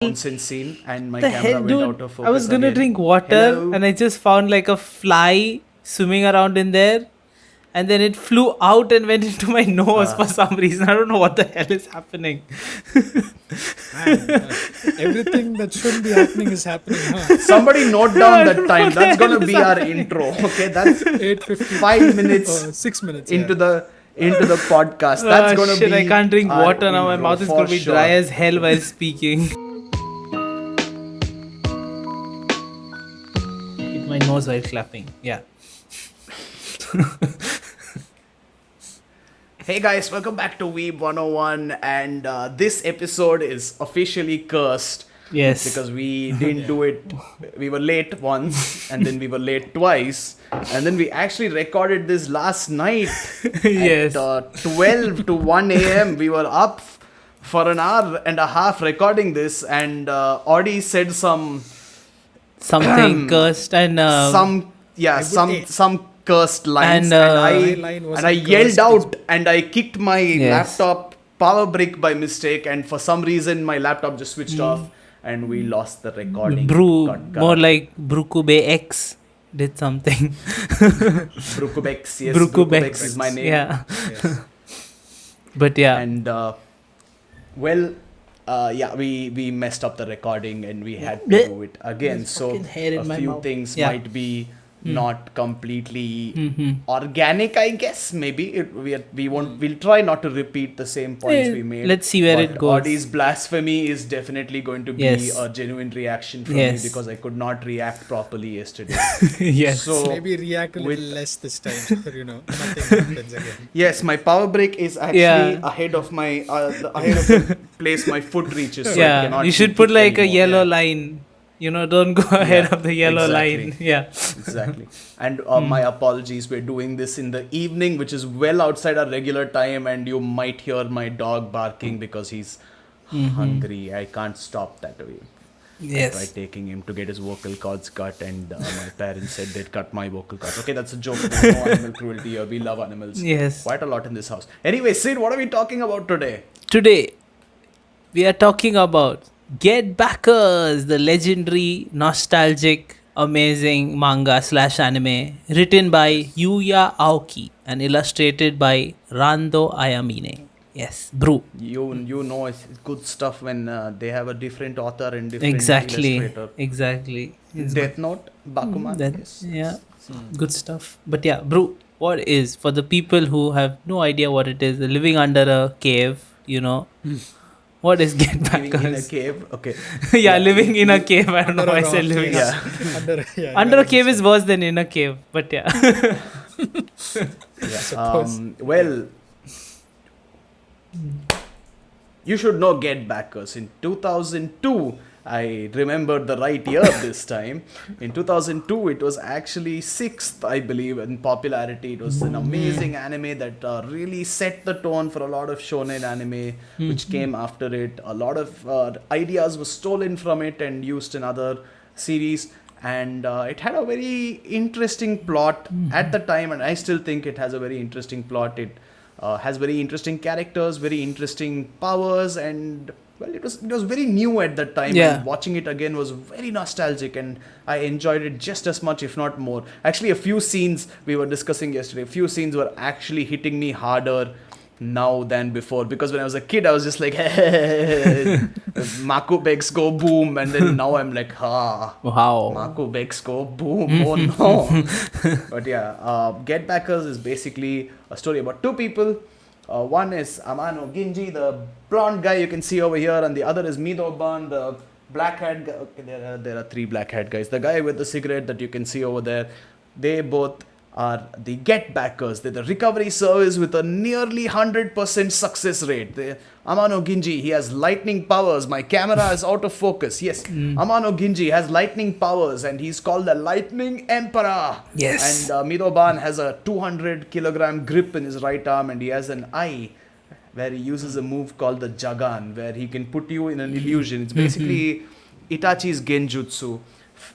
nonsense scene and my The camera hell, went dude? out of focus I was gonna again. drink water Hello? and I just found like a fly swimming around in there, and then it flew out and went into my nose for some reason. I don't know what the hell is happening. Man, everything that shouldn't be happening is happening. Huh? Somebody note down that time. That's gonna be our intro. Okay, that's 8:50. 5 minutes 6 minutes. into the podcast. That's gonna Shit, be. I can't drink our water now. My intro mouth is for gonna be sure. dry as hell while speaking. Hit my nose while clapping. Yeah. Hey guys, welcome back to Weeb101, and this episode is officially cursed. Yes. Because we didn't do it. We were late once, and then we were late twice, and then we actually recorded this last night Yes. at 12 to 1 a.m. We were up for an hour and a half recording this, and Audi said Something cursed and some cursed lines, And, My line wasn't I cursed, yelled out and I kicked my Yes. laptop power brick by mistake, and for some reason my laptop just switched off and we lost the recording. Got more like Brukube X did something. Brukubex, yes, Brukubex Brukubex is my name. Yeah. Yes. But yeah. And we messed up the recording and we had to do it again. There's So fucking hair in a my few mouth. things Yeah. might be not completely organic, I guess. Maybe we'll try not to repeat the same points we made. Let's see where but it goes. Audie's blasphemy is definitely going to be Yes. a genuine reaction from Yes. me because I could not react properly yesterday. Yes. So Maybe react a little with- less this time, so that, nothing happens again. yes, my power brake is actually Yeah. ahead of my ahead of the place my foot reaches. So I Yeah. cannot You should kick put it like a anymore. yellow Yeah. line. Don't go ahead Yeah, of the yellow exactly. line. Yeah. Exactly. And my apologies. We're doing this in the evening, which is well outside our regular time, and you might hear my dog barking because he's hungry. I can't stop that way. I Yes. tried taking him to get his vocal cords cut, and my parents said they'd cut my vocal cords. Okay, that's a joke. There's no animal cruelty here. We love animals. Yes. Quite a lot in this house. Anyway, Sid, what are we talking about today? Today, we are talking about GetBackers, the legendary, nostalgic, amazing manga / anime written by Yuya Aoki and illustrated by Rando Ayamine. Yes, brew. You know it's good stuff when they have a different author and different Exactly. illustrator. Exactly. It's Death Note, Bakuman. That- Yes. yeah, good stuff. But yeah, brew. What is for the people who have no idea what it is, living under a cave? What is Living in a GetBackers? cave. Okay. Yeah, living in a cave. I don't know Under why I a said rock, living. yes. Yeah. Under a cave is worse than in a cave. But yeah. Yeah. Suppose. Well, you should know GetBackers. In 2002, I remembered the right year this time. In 2002, it was actually 6th, I believe, in popularity. It was an amazing anime that really set the tone for a lot of shonen anime, which came after it. A lot of ideas were stolen from it and used in other series. And it had a very interesting plot at the time, and I still think it has a very interesting plot. It has very interesting characters, very interesting powers, and well, it was very new at that time. Yeah. And watching it again was very nostalgic, and I enjoyed it just as much, if not more. Actually, a few scenes we were discussing yesterday, a few scenes were actually hitting me harder now than before, because when I was a kid I was just like Maku Begs go boom, and then now I'm like Wow. Maku Begs go boom. Oh no. But yeah, GetBackers is basically a story about two people. One is Amano Ginji, the blonde guy you can see over here, and the other is Midou Ban, the black hat guy. Okay, there are three black hat guys. The guy with the cigarette that you can see over there, they both are the GetBackers. They're the recovery service with a nearly 100% success rate. Amano Ginji, he has lightning powers. My camera is out of focus. Yes, Amano Ginji has lightning powers, and he's called the Lightning Emperor. Yes. And Midou Ban has a 200 kilogram grip in his right arm, and he has an eye where he uses a move called the Jagan, where he can put you in an illusion. It's basically Itachi's Genjutsu.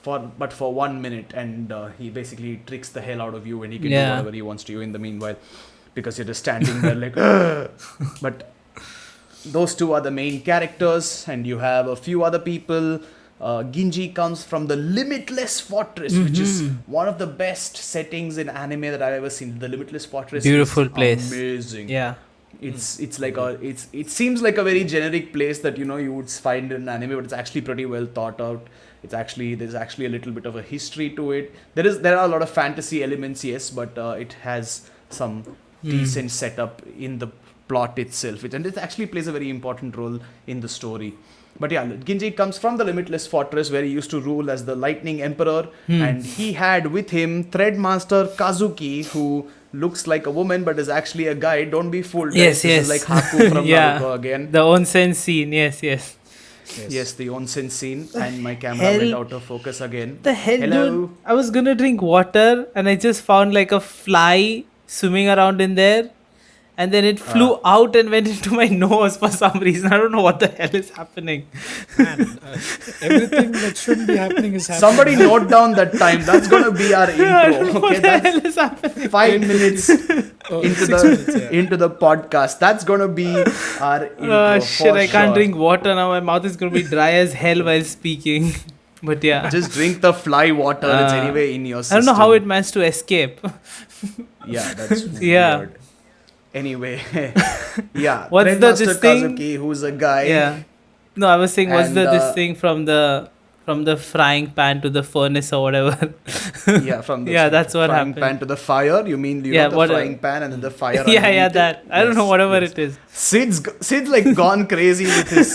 But for 1 minute, and he basically tricks the hell out of you, and he can do whatever he wants to you in the meanwhile, because you're just standing there like but those two are the main characters, and you have a few other people. Ginji comes from the Limitless Fortress, which is one of the best settings in anime that I've ever seen. The Limitless Fortress, Beautiful is place. amazing. Yeah. It's like it seems like a very generic place that you would find in anime, but it's actually pretty well thought out. There's actually a little bit of a history to it. There are a lot of fantasy elements, yes, but it has some decent setup in the plot itself, and it actually plays a very important role in the story. But yeah, Ginji comes from the Limitless Fortress, where he used to rule as the Lightning Emperor, and he had with him Threadmaster Kazuki, who looks like a woman but is actually a guy. Don't be fooled. Guys. Yes, This is like Haku from Naruto again. The onsen scene. Yes. Yes, the onsen scene, and my camera hell- went out of focus again. The hell, Hello. dude! I was gonna drink water and I just found like a fly swimming around in there, and then it flew out and went into my nose for some reason. I don't know what the hell is happening. Man, everything that shouldn't be happening is happening. Somebody note down that time. That's gonna be our intro. What Okay, the that's hell is happening? 5 minutes into 6 minutes, yeah. into the podcast. That's gonna be our intro. Oh shit! for I can't sure. drink water now. My mouth is gonna be dry as hell while speaking. But yeah, Just drink the fly water. It's anyway in your I system. don't know how it managed to escape. Yeah, that's Yeah. weird. Anyway, yeah. What's the Threadmaster this thing? Kazuki, who's a guy. Yeah. No, I was saying, what's And, this thing from the frying pan to the furnace or whatever? Yeah, from the Yeah, that's what frying happened. pan to the fire. You mean Yeah, the what- frying pan and then the fire? yeah, underneath it? that. I don't know, Yes, whatever yes. it is. Sid's like gone crazy with his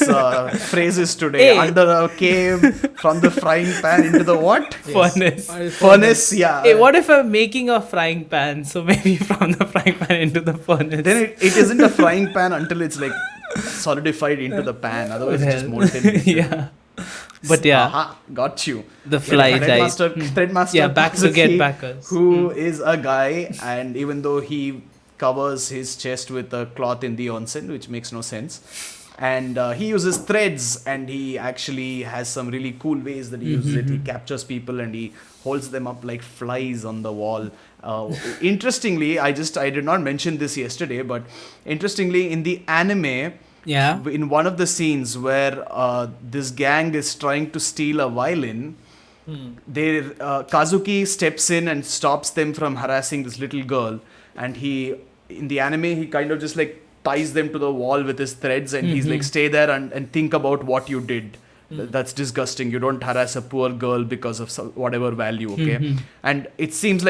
phrases today. Hey. Under a cave, from the frying pan into the what? Furnace. Furnace, yeah. Hey, what if I'm making a frying pan? So maybe from the frying pan into the furnace. Then it isn't a frying pan until it's like solidified into the pan. Otherwise, it's just molten. Yeah. But yeah, Aha, got you. the fly died. Threadmaster Yeah, back to Kazuki, GetBackers. who is a guy, and even though he covers his chest with a cloth in the onsen, which makes no sense, and he uses threads, and he actually has some really cool ways that he uses it. He captures people and he holds them up like flies on the wall. Interestingly, I did not mention this yesterday, but interestingly, in the anime, Yeah. in one of the scenes where this gang is trying to steal a violin, Kazuki steps in and stops them from harassing this little girl, and in the anime he kind of just like ties them to the wall with his threads, and he's like, stay there and think about what you did. That's disgusting. You don't harass a poor girl because of whatever value, okay? And it seems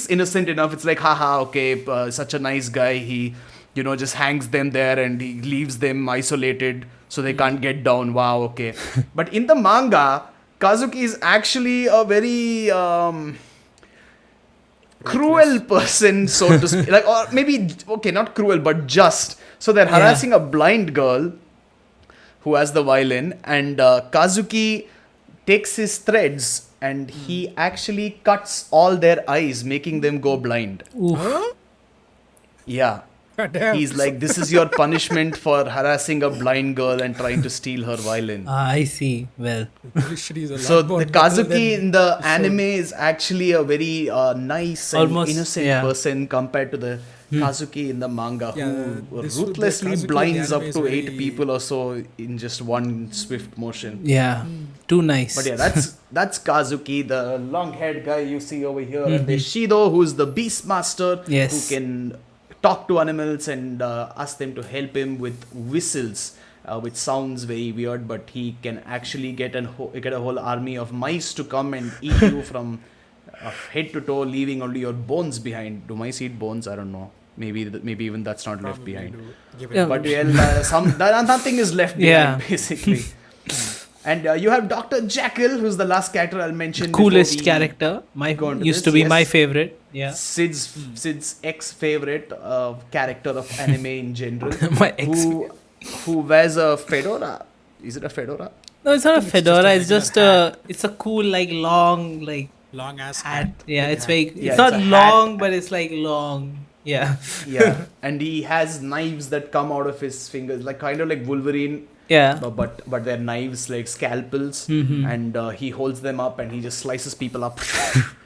innocent enough. It's like, haha, okay, such a nice guy. He just hangs them there and he leaves them isolated so they can't get down. Wow, okay. But in the manga, Kazuki is actually a very cruel person, so to speak. Like, or maybe, okay, not cruel, but just. So they're harassing a blind girl who has the violin, and Kazuki takes his threads and he actually cuts all their eyes, making them go blind. Yeah. God damn. He's like, this is your punishment for harassing a blind girl and trying to steal her violin. I see. Well, She's a So lot more the better Kazuki than in the show. anime is actually a very nice and Almost, innocent yeah. person compared to the Kazuki in the manga, Yeah, who the ruthlessly Kazuki in the blinds up anime is to 8 very- people or so in just one swift motion. yeah. Too nice. But yeah, that's Kazuki, the long-haired guy you see over here. And there's Shido, who's the beastmaster, Yes. who can talk to animals and ask them to help him with whistles, which sounds very weird, but he can actually get a whole army of mice to come and eat you from head to toe, leaving only your bones behind. Do mice eat bones? I don't know. Maybe even that's not left Probably behind. do, given Yeah. But well, nothing is left behind, Yeah. basically. And you have Dr. Jackal, who's the last character I'll mention. Coolest before we character. go into Used this, to be yes. my favorite. Yeah. Sid's ex-favorite character of anime in general. My ex. Who wears a fedora. Is it a fedora? No, it's not a think it's just fedora. a It's just regular it's a cool like long like long ass hat. Yeah, Big it's hat. very. Yeah, It's not it's a long, hat. but it's like long. Yeah. Yeah. And he has knives that come out of his fingers, like kind of like Wolverine. Yeah. But they're knives like scalpels, and he holds them up and he just slices people up.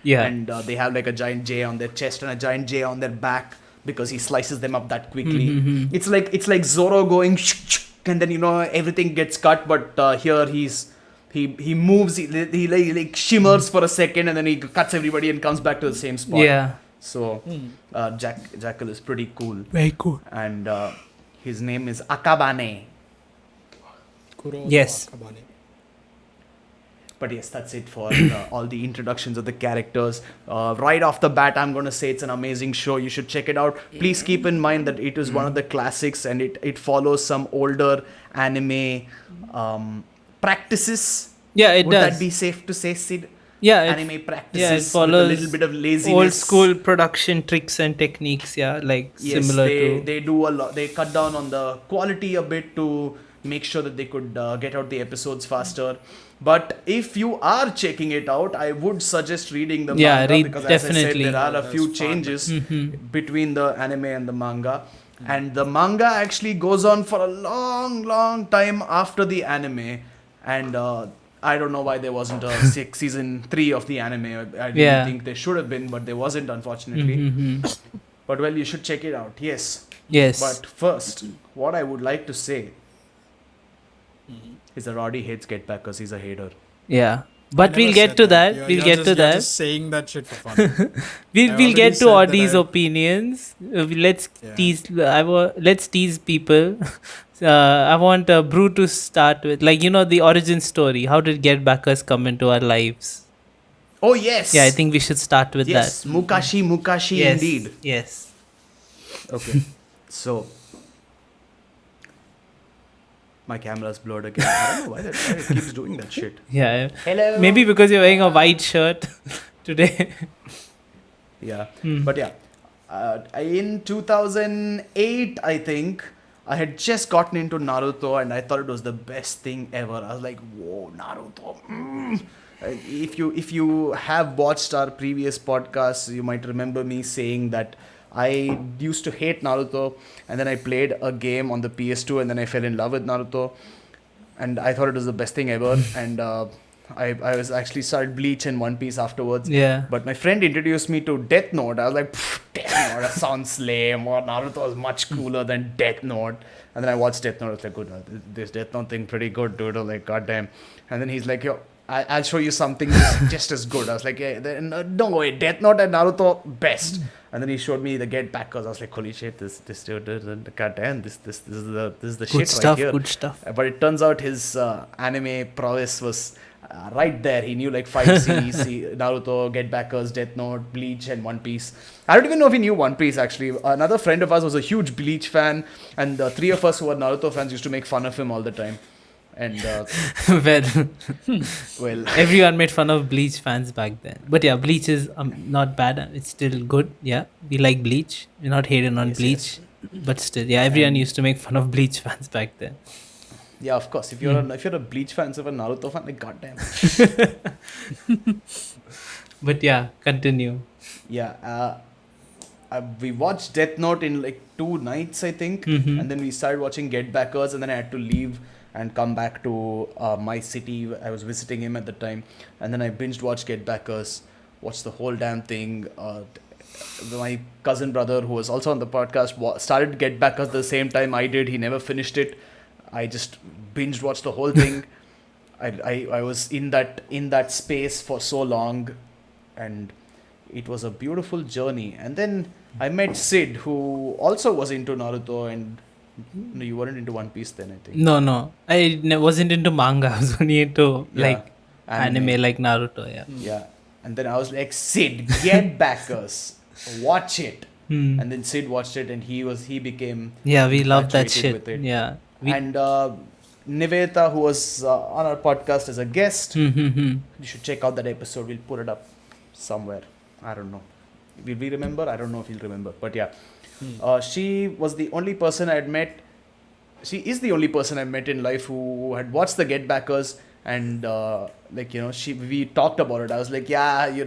Yeah. And they have like a giant J on their chest and a giant J on their back because he slices them up that quickly. It's like Zoro going and then everything gets cut, but here he moves, he like shimmers for a second, and then he cuts everybody and comes back to the same spot. Yeah. So Jackal is pretty cool, Very cool. and his name is Akabane. Kuro Yes. Akabane. But yes, that's it for all the introductions of the characters. Right off the bat, I'm going to say it's an amazing show. You should check it out. Please keep in mind that it is one of the classics, and it follows some older anime practices. Yeah, it Would does. that be safe to say, Sid? Yeah, Anime practices yeah, it with follows a little bit of laziness. old school production tricks and techniques. Yeah, like Yes, similar to. they do a lot. They cut down on the quality a bit to make sure that they could get out the episodes faster. But if you are checking it out, I would suggest reading the Yeah, manga, read- because definitely. as I said, there are a That's few fun. changes Mhm. between the anime and the manga. And the manga actually goes on for a long, long time after the anime. And I don't know why there wasn't a season 3 of the anime. I didn't Yeah. think there should have been, but there wasn't, unfortunately. Mhm. But well, you should check it out. Yes. Yes. But first, what I would like to say is that Roddy hates GetBackers. He's a hater. Yeah. I But never we'll get said to that. You're- We'll you're get just- to you're that. just saying that shit for fun. We'll I get already to said that Audie's I- opinions. Let's Yeah. tease. Let's tease people. I want Brew to start with, like, the origin story. How did GetBackers come into our lives? Oh, yes. Yeah, I think we should start with Yes, that. Mukashi Yes. indeed. Yes. Okay. So, my camera's blurred again. I don't know why it keeps doing that shit. Yeah. Hello. Maybe because you're wearing a white shirt today. Yeah. Hmm. But yeah, in 2008, I think, I had just gotten into Naruto, and I thought it was the best thing ever. I was like, whoa, Naruto. If you have watched our previous podcasts, you might remember me saying that I used to hate Naruto, and then I played a game on the PS2, and then I fell in love with Naruto, and I thought it was the best thing ever. And I was actually started Bleach and One Piece afterwards. Yeah. But my friend introduced me to Death Note. I was like, Death Note, that sounds lame. Or Naruto is much cooler than Death Note. And then I watched Death Note. I was like, good, this Death Note thing pretty good, dude. I was like, goddamn. And then he's like, yo, I'll show you something just as good. I was like, yeah, no way, Death Note and Naruto, best. And then he showed me the GetBackers. I was like, holy shit, this dude, goddamn, this is the shit Good stuff. right here. Good stuff. But it turns out his anime prowess was right there. He knew like 5C, Naruto, GetBackers, Death Note, Bleach, and One Piece. I don't even know if he knew One Piece actually. Another friend of ours was a huge Bleach fan, and the three of us who were Naruto fans used to make fun of him all the time. And well, Everyone made fun of Bleach fans back then. But yeah, Bleach is not bad. It's still good. Yeah, we like Bleach. We're not hating on Yes, Bleach. But still, yeah, everyone used to make fun of Bleach fans back then. yeah, of course. If you're a Bleach fan, instead of a Naruto fan, like goddamn. But yeah, continue. Yeah, we watched Death Note in like 2 nights, I think, Mhm. and then we started watching GetBackers, and then I had to leave and come back to my city. I was visiting him at the time, and then I binged watched GetBackers, watched the whole damn thing. My cousin brother, who was also on the podcast, started GetBackers at the same time I did. He never finished it. I just binged watched the whole thing. I was in that space for so long, and it was a beautiful journey. And then I met Sid, who also was into Naruto, and no, you weren't into One Piece then, I think. No. I wasn't into manga. I was only into Yeah, like anime like Naruto. Yeah. Yeah. And then I was like, Sid, GetBackers, watch it. Hmm. And then Sid watched it, and he Mm. became Yeah, we love that infatuated shit. with it. Yeah. And Niveta, who was on our podcast as a guest, Mm-hmm. you should check out that episode. We'll put it up somewhere. I don't know. Will we remember? I don't know if you'll remember. But yeah, she was the only person I had met. She is the only person I met in life who had watched the GetBackers, and we talked about it. I was like, yeah, she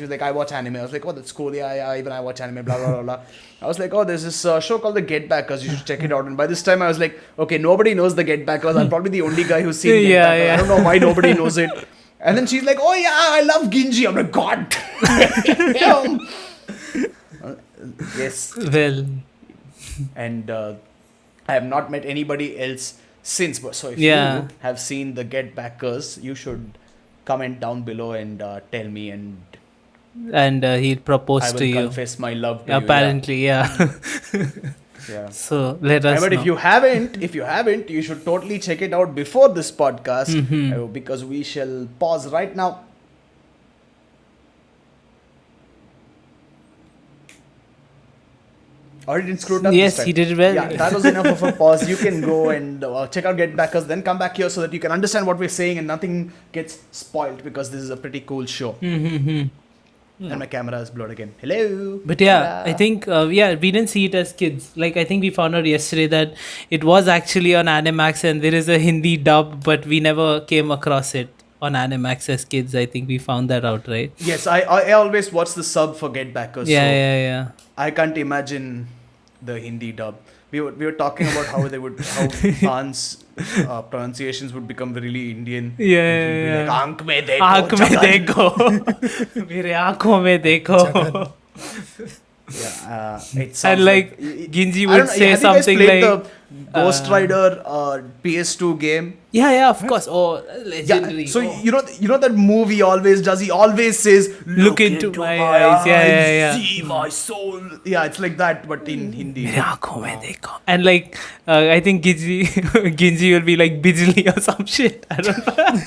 was like, I watch anime. I was like, oh, that's cool. Yeah, even I watch anime. Blah blah blah blah. I was like, oh, there's this show called the GetBackers. You should check it out. And by this time, I was like, okay, nobody knows the GetBackers. I'm probably the only guy who's seen GetBackers. Yeah. I don't know why nobody knows it. And then she's like, oh yeah, I love Ginji. I'm like, God. Yes. Well, And I have not met anybody else since. But so if Yeah. you have seen the GetBackers, you should comment down below and tell me, and And he'll propose I to will you. confess my love to you. Apparently, yeah. Yeah. So let us But know. if you haven't, you should totally check it out before this podcast, Mm-hmm. because we shall pause right now. Or didn't screw it up. Yes, this time. he did well. Yeah, that was enough of a pause. You can go and check out GetBackers, then come back here so that you can understand what we're saying and nothing gets spoiled, because this is a pretty cool show. Mm-hmm. And my camera is blurred again. Hello. But yeah, Hola. I think we didn't see it as kids. Like I think we found out yesterday that it was actually on Animax and there is a Hindi dub, but we never came across it on Animax as kids. I think we found that out, right? Yes, I always watch the sub for GetBackers. Yeah, so yeah. I can't imagine the Hindi dub. We were talking about how Ban's pronunciations would become really Indian. Yeah, And he'd be yeah, like, yeah. आंख में देखो, आँख में जगन." देखो मेरे आँखों में देखो. Yeah, it sounds And like y- Ginji I would don't know, say have something you guys like played the Ghost Rider PS2 game? yeah, of course. Oh, Yeah, legendary. so Oh. you know that move he always does. He always says, Look into my eyes. Yeah. see my soul. Yeah, it's like that, but in Hindi. मेरे आँखों में देखो. And like I think Ginji will be like Bijli or some shit. I don't know.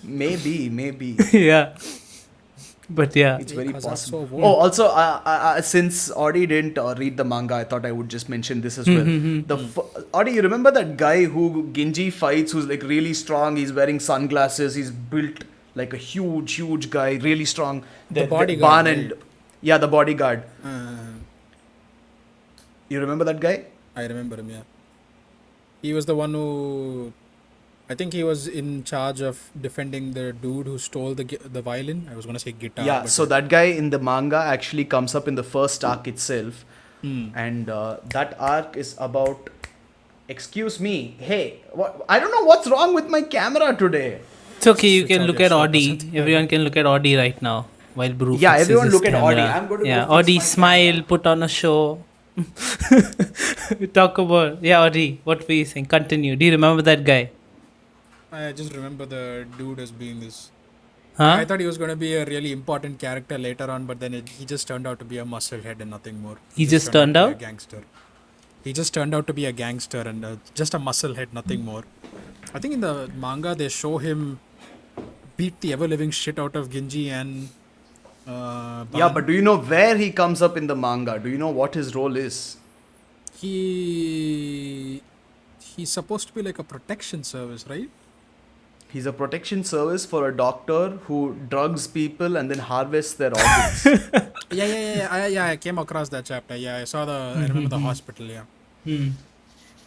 Maybe. Yeah. But yeah. It's very Because that's possible. so Oh, also, since Audie didn't read the manga, I thought I would just mention this as well. Audie, you remember that guy who Ginji fights, who's like really strong? He's wearing sunglasses. He's built like a huge guy, really strong. The Ban bodyguard, and yeah, the bodyguard. Uh, You remember that guy? I remember him, yeah. He was the one who... I think he was in charge of defending the dude who stole the violin. I was going to say guitar. Yeah, but so that guy in the manga actually comes up in the first arc itself. And that arc is about... Excuse me. Hey, I don't know what's wrong with my camera today. It's okay. You Switch can out look your at shot or Audie. something. Everyone can look at Audie right now while Brew Yeah, fixes everyone his look at camera. Audie. I'm going to go yeah, fix Audie, my smile, put on a show. Talk about Audie. What were you saying? Continue. Do you remember that guy? I just remember the dude as being this... Huh? I thought he was going to be a really important character later on, but then he just turned out to be a musclehead and nothing more. He just turned to be out? a gangster. He just turned out to be a gangster and just a musclehead, nothing more. I think in the manga they show him beat the ever-living shit out of Ginji and Yeah, Ban. but do you know where he comes up in the manga? Do you know what his role is? He's supposed to be like a protection service, right? He's a protection service for a doctor who drugs people and then harvests their organs. Yeah. I came across that chapter. Yeah, I saw I remember the hospital. Yeah.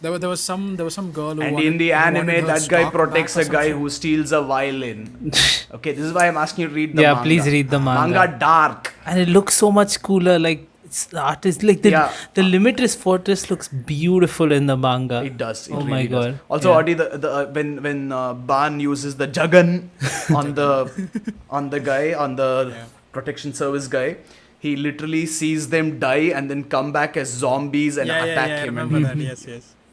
There was some girl who And wanted, in the who wanted anime, her that guy stock protects back or a some guy shit. who steals a violin. Okay, this is why I'm asking you to read the Yeah, manga. please read the manga. Manga dark. And it looks so much cooler. Like the artist, like the Limitless Fortress looks beautiful in the manga. It does. It Oh really my does. God. Also, Yeah. Audie, when Ban uses the Jagan on the guy, on the Yeah. protection service guy, he literally sees them die and then come back as zombies and attack I him. remember that. Yes.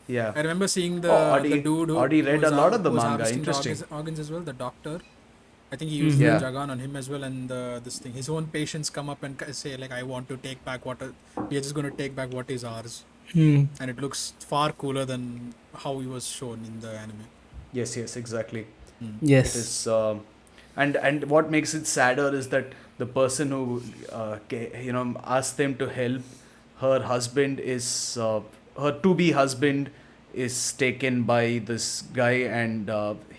Yeah. I remember seeing the Audie- dude who Audie read was a lot of the who was manga. harvesting the Interesting. organs as well. The doctor, I think he used Yeah. the Jagan on him as well, and this thing. His own patients come up and say like, "I want to take back we are just going to take back what is ours," and it looks far cooler than how he was shown in the anime. Yes, exactly. Yes. It is, and what makes it sadder is that the person who asked them to help, her husband is her to-be husband is taken by this guy, and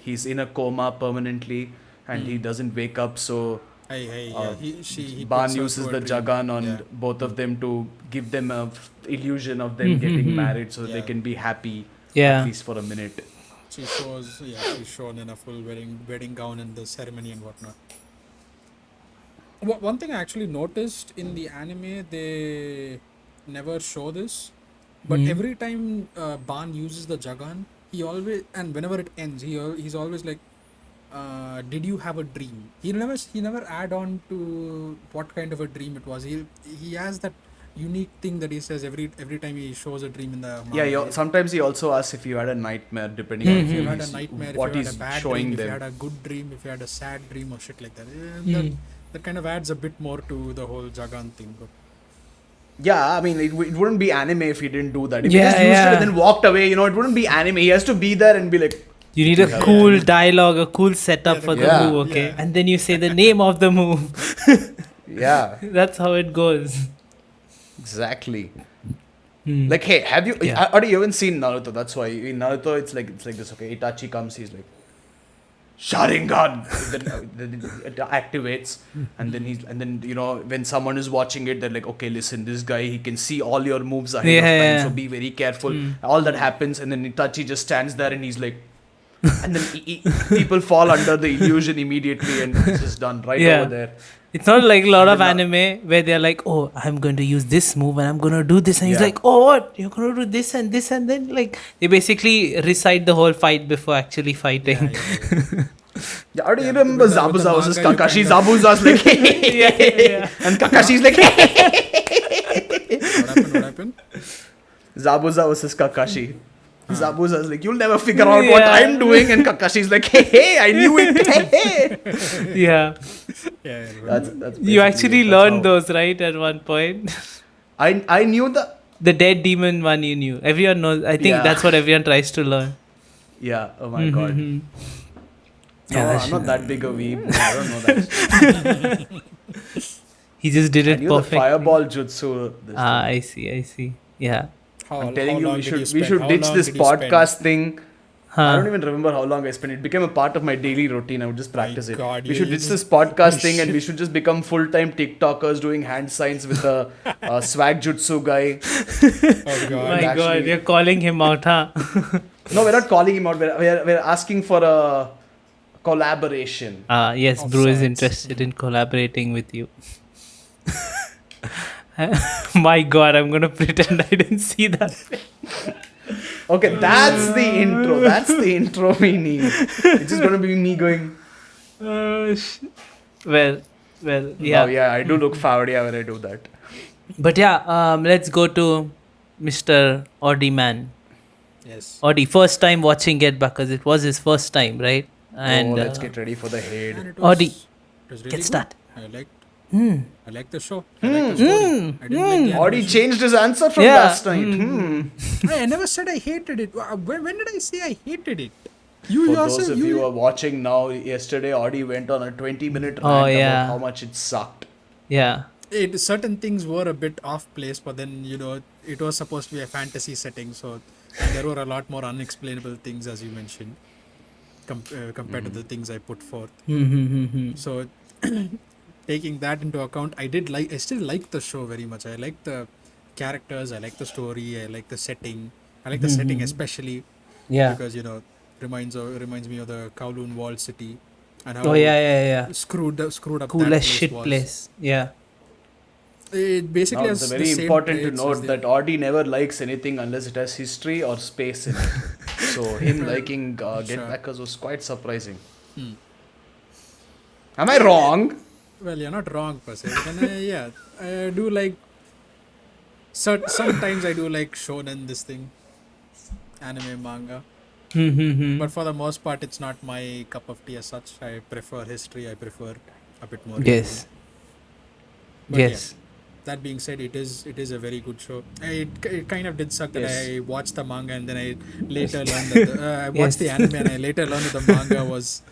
he's in a coma permanently, and he doesn't wake up. So He Ban puts her uses through a the dream. Jagan on Yeah. both of them to give them a illusion of them getting married, so they Yeah. can be happy Yeah. at least for a minute. She's shown in a full wedding gown in the ceremony and whatnot. One thing I actually noticed in the anime, they never show this, but every time Ban uses the Jagan, he always, and whenever it ends, he's always like, "Did you have a dream?" He never add on to what kind of a dream it was. He has that unique thing that he says every time he shows a dream in the manga. Yeah, sometimes he also asks if you had a nightmare, depending on If you if had a he's- nightmare, what if you he's had a bad showing dream, if them. you had a good dream, if you had a sad dream or shit like that. Hmm. That kind of adds a bit more to the whole Jagan thing. But Yeah, I mean, it wouldn't be anime if he didn't do that. If Yeah, he just used it yeah. and then walked away, it wouldn't be anime. He has to be there and be like, You need a Yeah. cool dialogue, a cool setup for the Yeah. move, okay? Yeah. And then you say the name of the move. yeah, That's how it goes. exactly. Hmm. Like, hey, have you? Yeah. Or you haven't seen Naruto? That's why in Naruto it's like this. Okay, Itachi comes, he's like, Sharingan. Then it activates, and then when someone is watching it, they're like, okay, listen, this guy, he can see all your moves ahead of time, Yeah. so be very careful. Hmm. All that happens, and then Itachi just stands there and he's like, and then people fall under the illusion immediately, and it's just done right Yeah. over there. It's not like a lot of And anime where they're like, oh, I'm going to use this move and I'm going to do this. And he's Yeah. like, oh, what? You're going to do this and this. And then, like, they basically recite the whole fight before actually fighting. Yeah, how do you Yeah, remember with the Zabuza versus manga, you Kakashi? kind of- Zabuza's like, yeah. and Kakashi's like, what happened? Zabuza versus Kakashi. Zabuza's like, you'll never figure out what Yeah. I'm doing, and Kakashi's like, hey, I knew it. Hey. Yeah. Yeah. That's You basically actually it. That's learned how- those, right? At one point. I knew the. The dead demon one you knew. Everyone knows. I think Yeah. that's what everyone tries to learn. Yeah. Oh my god. Mhm. No, Yeah, I'm not that big a weeb. I don't know that. He just did I it knew the perfectly. fireball jutsu. This Ah, thing. I see. Yeah. I'm telling you, long we did should spend? How ditch long this did you spend? podcast thing. I don't Huh. even remember how long I spent. It became a part of my daily routine. I would just practice it. God, We you- should you ditch just- this podcast you thing and we should- should just become full-time TikTokers doing hand signs with a swag jutsu guy. Oh god. My actually- God, you're calling him out, huh? No, we're not calling him out. We're asking for a collaboration. Yes, Of Brew is sorts. interested in collaborating with you. My God, I'm gonna pretend I didn't see that. Okay, that's the intro. That's the intro we need. It's just gonna be me going. Well, yeah. Oh yeah, I do look Faudia when I do that. But yeah, let's go to Mr. Audi man. Yes. Audi, first time watching GetBackers. It was his first time, right? And Let's get ready for the hate. And it Audi, it was really get good. started. I liked the show. I liked the story. I didn't like the Audi animation. changed his answer from Yeah. last night. I never said I hated it. When did I say I hated it? You For yourself, those of you you who are watching now, yesterday Audi went on a 20-minute rant Oh, yeah. about how much it sucked. Yeah. certain things were a bit off place, but then it was supposed to be a fantasy setting, so and there were a lot more unexplainable things, as you mentioned, compared to the things I put forth. So taking that into account, I still like the show very much. I like the characters, I like the story, I like the setting. I like the setting especially Yeah. because reminds me of the Kowloon Walled City and how Oh yeah. screwed up Cool that as place shit was. place. Yeah. It basically Now, has it's the very same important to traits as note the- that Audi never likes anything unless it has history or space in it. So him liking GetBackers was quite surprising. Am I wrong? Well, you're not wrong per se. But then, I do like. Sometimes I do like shonen, this thing, anime, manga. But for the most part, it's not my cup of tea as such. I prefer history. I prefer a bit more. Yes. But Yes. That being said, it is a very good show. It kind of did suck that Yes. I watched the manga and then I later learned that I watched the anime and I later learned that the manga was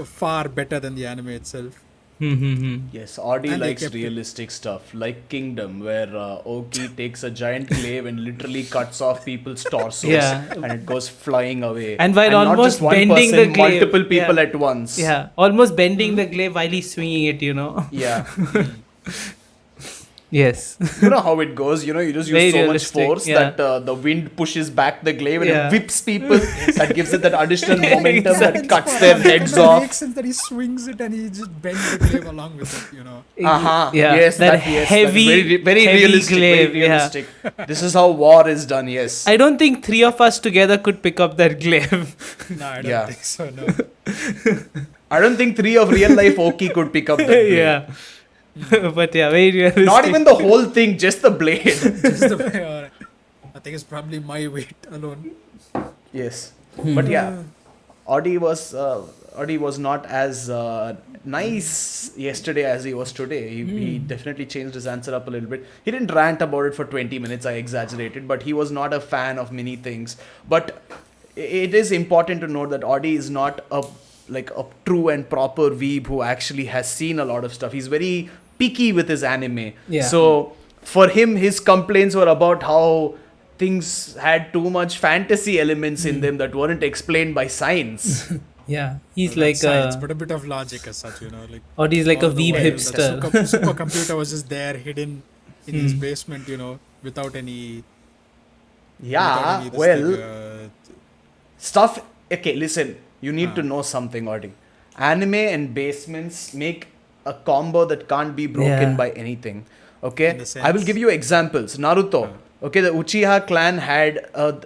far better than the anime itself. Yes, Audi And they likes kept it- realistic stuff, like Kingdom, where Oki takes a giant glaive and literally cuts off people's torsos, Yeah. and it goes flying away. And while not almost just one bending person, the glaive, multiple people yeah. at once. Yeah. Almost bending the glaive while he's swinging it, Yeah. Yes. You know how it goes. You just Very use so much realistic, force yeah. that the wind pushes back the glaive and Yeah. it whips people. That gives it that additional momentum that Exactly. cuts their heads It off. makes sense that he swings it and he just bends the glaive along with it. Uh-huh. Yeah. Yes, that yes, heavy, very heavy realistic. glaive. Very realistic. This is how war is done. Yes. I don't think three of us together could pick up that glaive. No, I don't Yeah. think so. No. I don't think 3 of real life Oki could pick up that glaive. Yeah. But yeah, very realistic. Not even the whole thing, just the blade. Just the way, I think it's probably my weight alone. Yes, but yeah, Audi was not as nice yesterday as he was today. He definitely changed his answer up a little bit. He didn't rant about it for 20 minutes. I exaggerated, but he was not a fan of many things. But it is important to note that Audi is not a true and proper weeb who actually has seen a lot of stuff. He's very picky with his anime. Yeah. So for him, his complaints were about how things had too much fantasy elements in them that weren't explained by science. Yeah, he's Well, like science, a, but a bit of logic as such, like. or he's like a all the weeb while, hipster. That supercomputer was just there, hidden in his basement, without any. Yeah, this well, thing, stuff. Okay, listen, you need to know something, Audi. Anime and basements make a combo that can't be broken Yeah. by anything. Okay, In the I will sense- give you examples. Naruto. Okay, the Uchiha clan had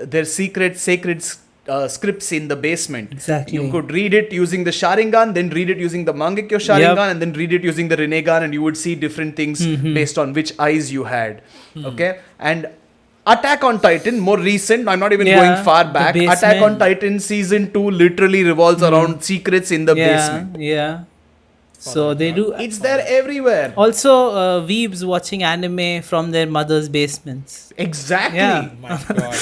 their sacred scripts in the basement. Exactly. You could read it using the Sharingan, then read it using the Mangekyo Sharingan, and then read it using the Rinnegan, and you would see different things based on which eyes you had. Okay, and Attack on Titan, more recent, I'm not even Yeah, going far the back. basement. Attack on Titan season 2 literally revolves around secrets in the Yeah, basement. yeah. So they do. It's there everywhere. Also, weebs watching anime from their mother's basements. Exactly. Yeah. Oh my god.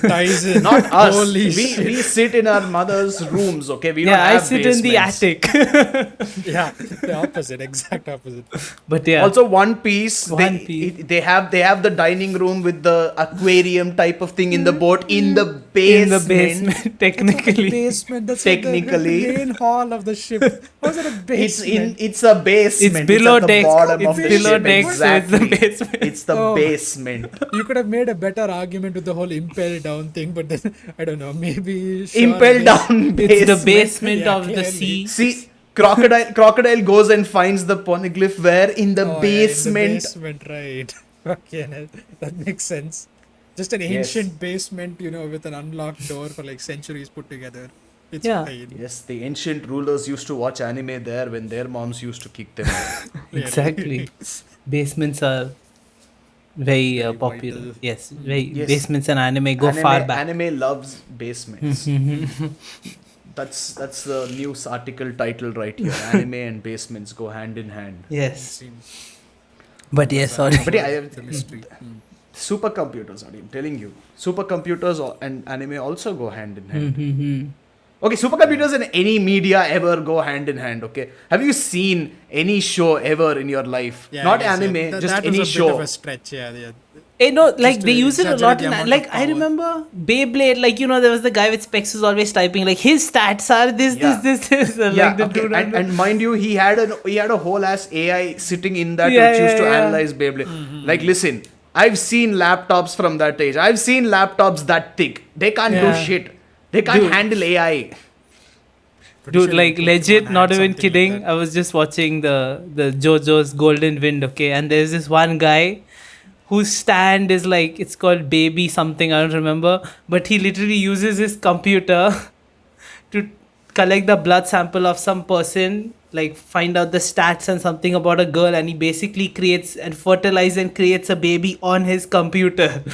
Ties in. Not us. Holy we shit. sit in our mother's rooms, okay? We don't Yeah, I have sit in the basements. attic. Yeah, the opposite, exact opposite. But yeah, Also, One Piece. One Piece. They have the dining room with the aquarium type of thing in the boat in the basement. in the basement, technically. Basement, that's Technically. like the main hall of the ship. How's it a basement? It's a basement. It's below at the decks. bottom It's of the below ship. decks, so it's the Exactly. basement. It's the Oh. basement. You could have made a better argument with the whole impel down thing, but then I don't know, maybe Impel down basement. It's the basement Yeah, of the clearly. sea. See, crocodile goes and finds the poneglyph where in the basement. basement, right? Okay, that makes sense. Just an Yes. ancient basement, with an unlocked door for like centuries put together. It's Yeah. fine. Yes, the ancient rulers used to watch anime there when their moms used to kick them out. Exactly. Basements are very Very popular. vital. Yes, very Yes. basements and anime go far back. Anime loves basements. That's the news article title right here. Anime and basements go hand in hand. Yes, Seems but yes, sorry. But yeah, the mystery. supercomputers, I'm telling you. Supercomputers and anime also go hand in hand. Mm-hmm. Okay, supercomputers and any media ever go hand in hand, okay? Have you seen any show ever in your life? Yeah, Not I guess, anime, yeah. just that any was a show. bit of a stretch, yeah. No, like Just they to use it a exaggerate lot the in amount like of I power. remember Beyblade, there was the guy with specs who's always typing like his stats are this, Yeah. this. Yeah, like the okay. dude and mind you, he had a whole ass AI sitting in that Yeah, which used to yeah, yeah. analyze Beyblade. Like, listen, I've seen laptops from that age. I've seen laptops that thick. They can't Yeah. do shit. They can't Dude. handle AI. Pretty Dude, sure like Pokemon legit, had not even something like kidding. that. I was just watching the JoJo's Golden Wind, okay, and there's this one guy whose stand is like it's called Baby something, I don't remember, but he literally uses his computer to collect the blood sample of some person, like find out the stats and something about a girl, and he basically creates and fertilizes and creates a baby on his computer.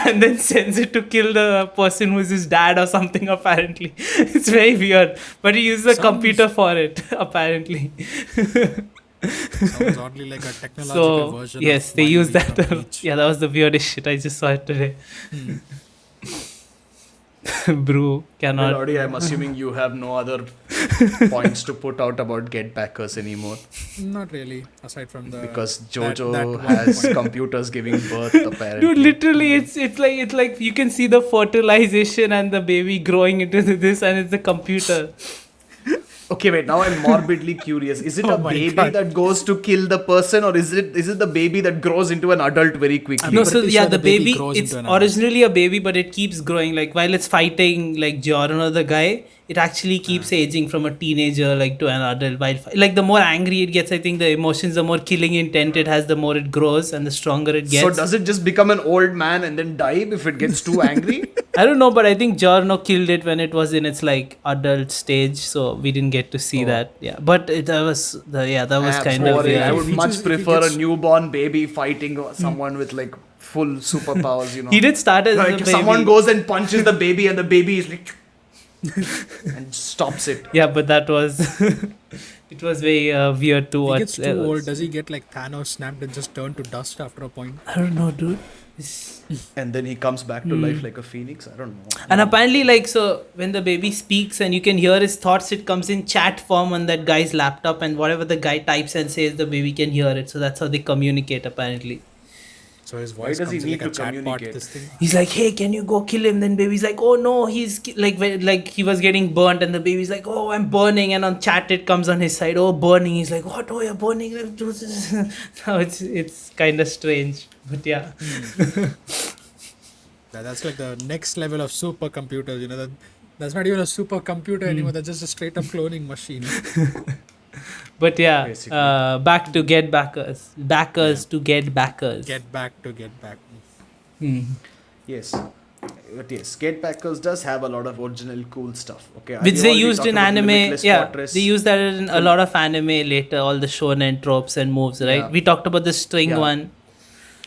And then sends it to kill the person who's his dad or something, apparently. It's very weird. But he uses a Sounds- computer for it, apparently. Sounds oddly like a technological So, version. yes, of they use Wile E. that. from Bleach. Yeah, that was the weirdest shit. I just saw it today. Brew Well, cannot. already, I'm assuming you have no other points to put out about GetBackers anymore. Not really, aside from the Because that JoJo one has point. computers giving birth, apparently. Dude, literally, it's like you can see the fertilization and the baby growing into this, and it's a computer. Okay, wait. Now I'm morbidly curious. Is it Oh a my baby God. that goes to kill the person, or is it the baby that grows into an adult very quickly? No, I'm so pretty yeah, sure the the baby baby, grows it's into an adult. originally a baby, but it keeps growing. Like while it's fighting like Giorno, the guy, it actually keeps aging from a teenager like to an adult. Like the more angry it gets, I think the emotions, the more killing intent it has, the more it grows and the stronger it gets. So does it just become an old man and then die if it gets too angry? I don't know, but I think Giorno killed it when it was in its like adult stage, so we didn't get to see that. Yeah, but that was kind of. I would If he much just- if he prefer gets- a newborn baby fighting someone with like full superpowers. You know, He did start as like a if baby. someone goes and punches the baby and the baby is like and stops it. Yeah, but that was it was very weird to If he watch. gets too old, does he get like Thanos snapped and just turn to dust after a point? I don't know, dude. It's- And then he comes back to life like a phoenix. I don't know. And apparently, like, so when the baby speaks and you can hear his thoughts, it comes in chat form on that guy's laptop, and whatever the guy types and says, the baby can hear it. So that's how they communicate, apparently. So his Why voice does he comes in need like a to chat bot, communicate? this thing. He's like, hey, can you go kill him? Then baby's like, oh no, he's like he was getting burnt, and the baby's like, oh, I'm burning, and on chat it comes on his side, oh, burning. He's like, what? Oh, you're burning. No, it's kind of strange, but yeah. That's like the next level of supercomputers, you know, that's not even a supercomputer anymore, that's just a straight up cloning machine. But yeah, Basically. back to GetBackers. Backers to GetBackers. Get back. Yes. But yes, GetBackers does have a lot of original cool stuff. Okay, Which we they already used talked in about anime. Limitless Yeah, Fortress. they use that in a lot of anime later, all the shonen tropes and moves, right? Yeah. We talked about the string Yeah. one.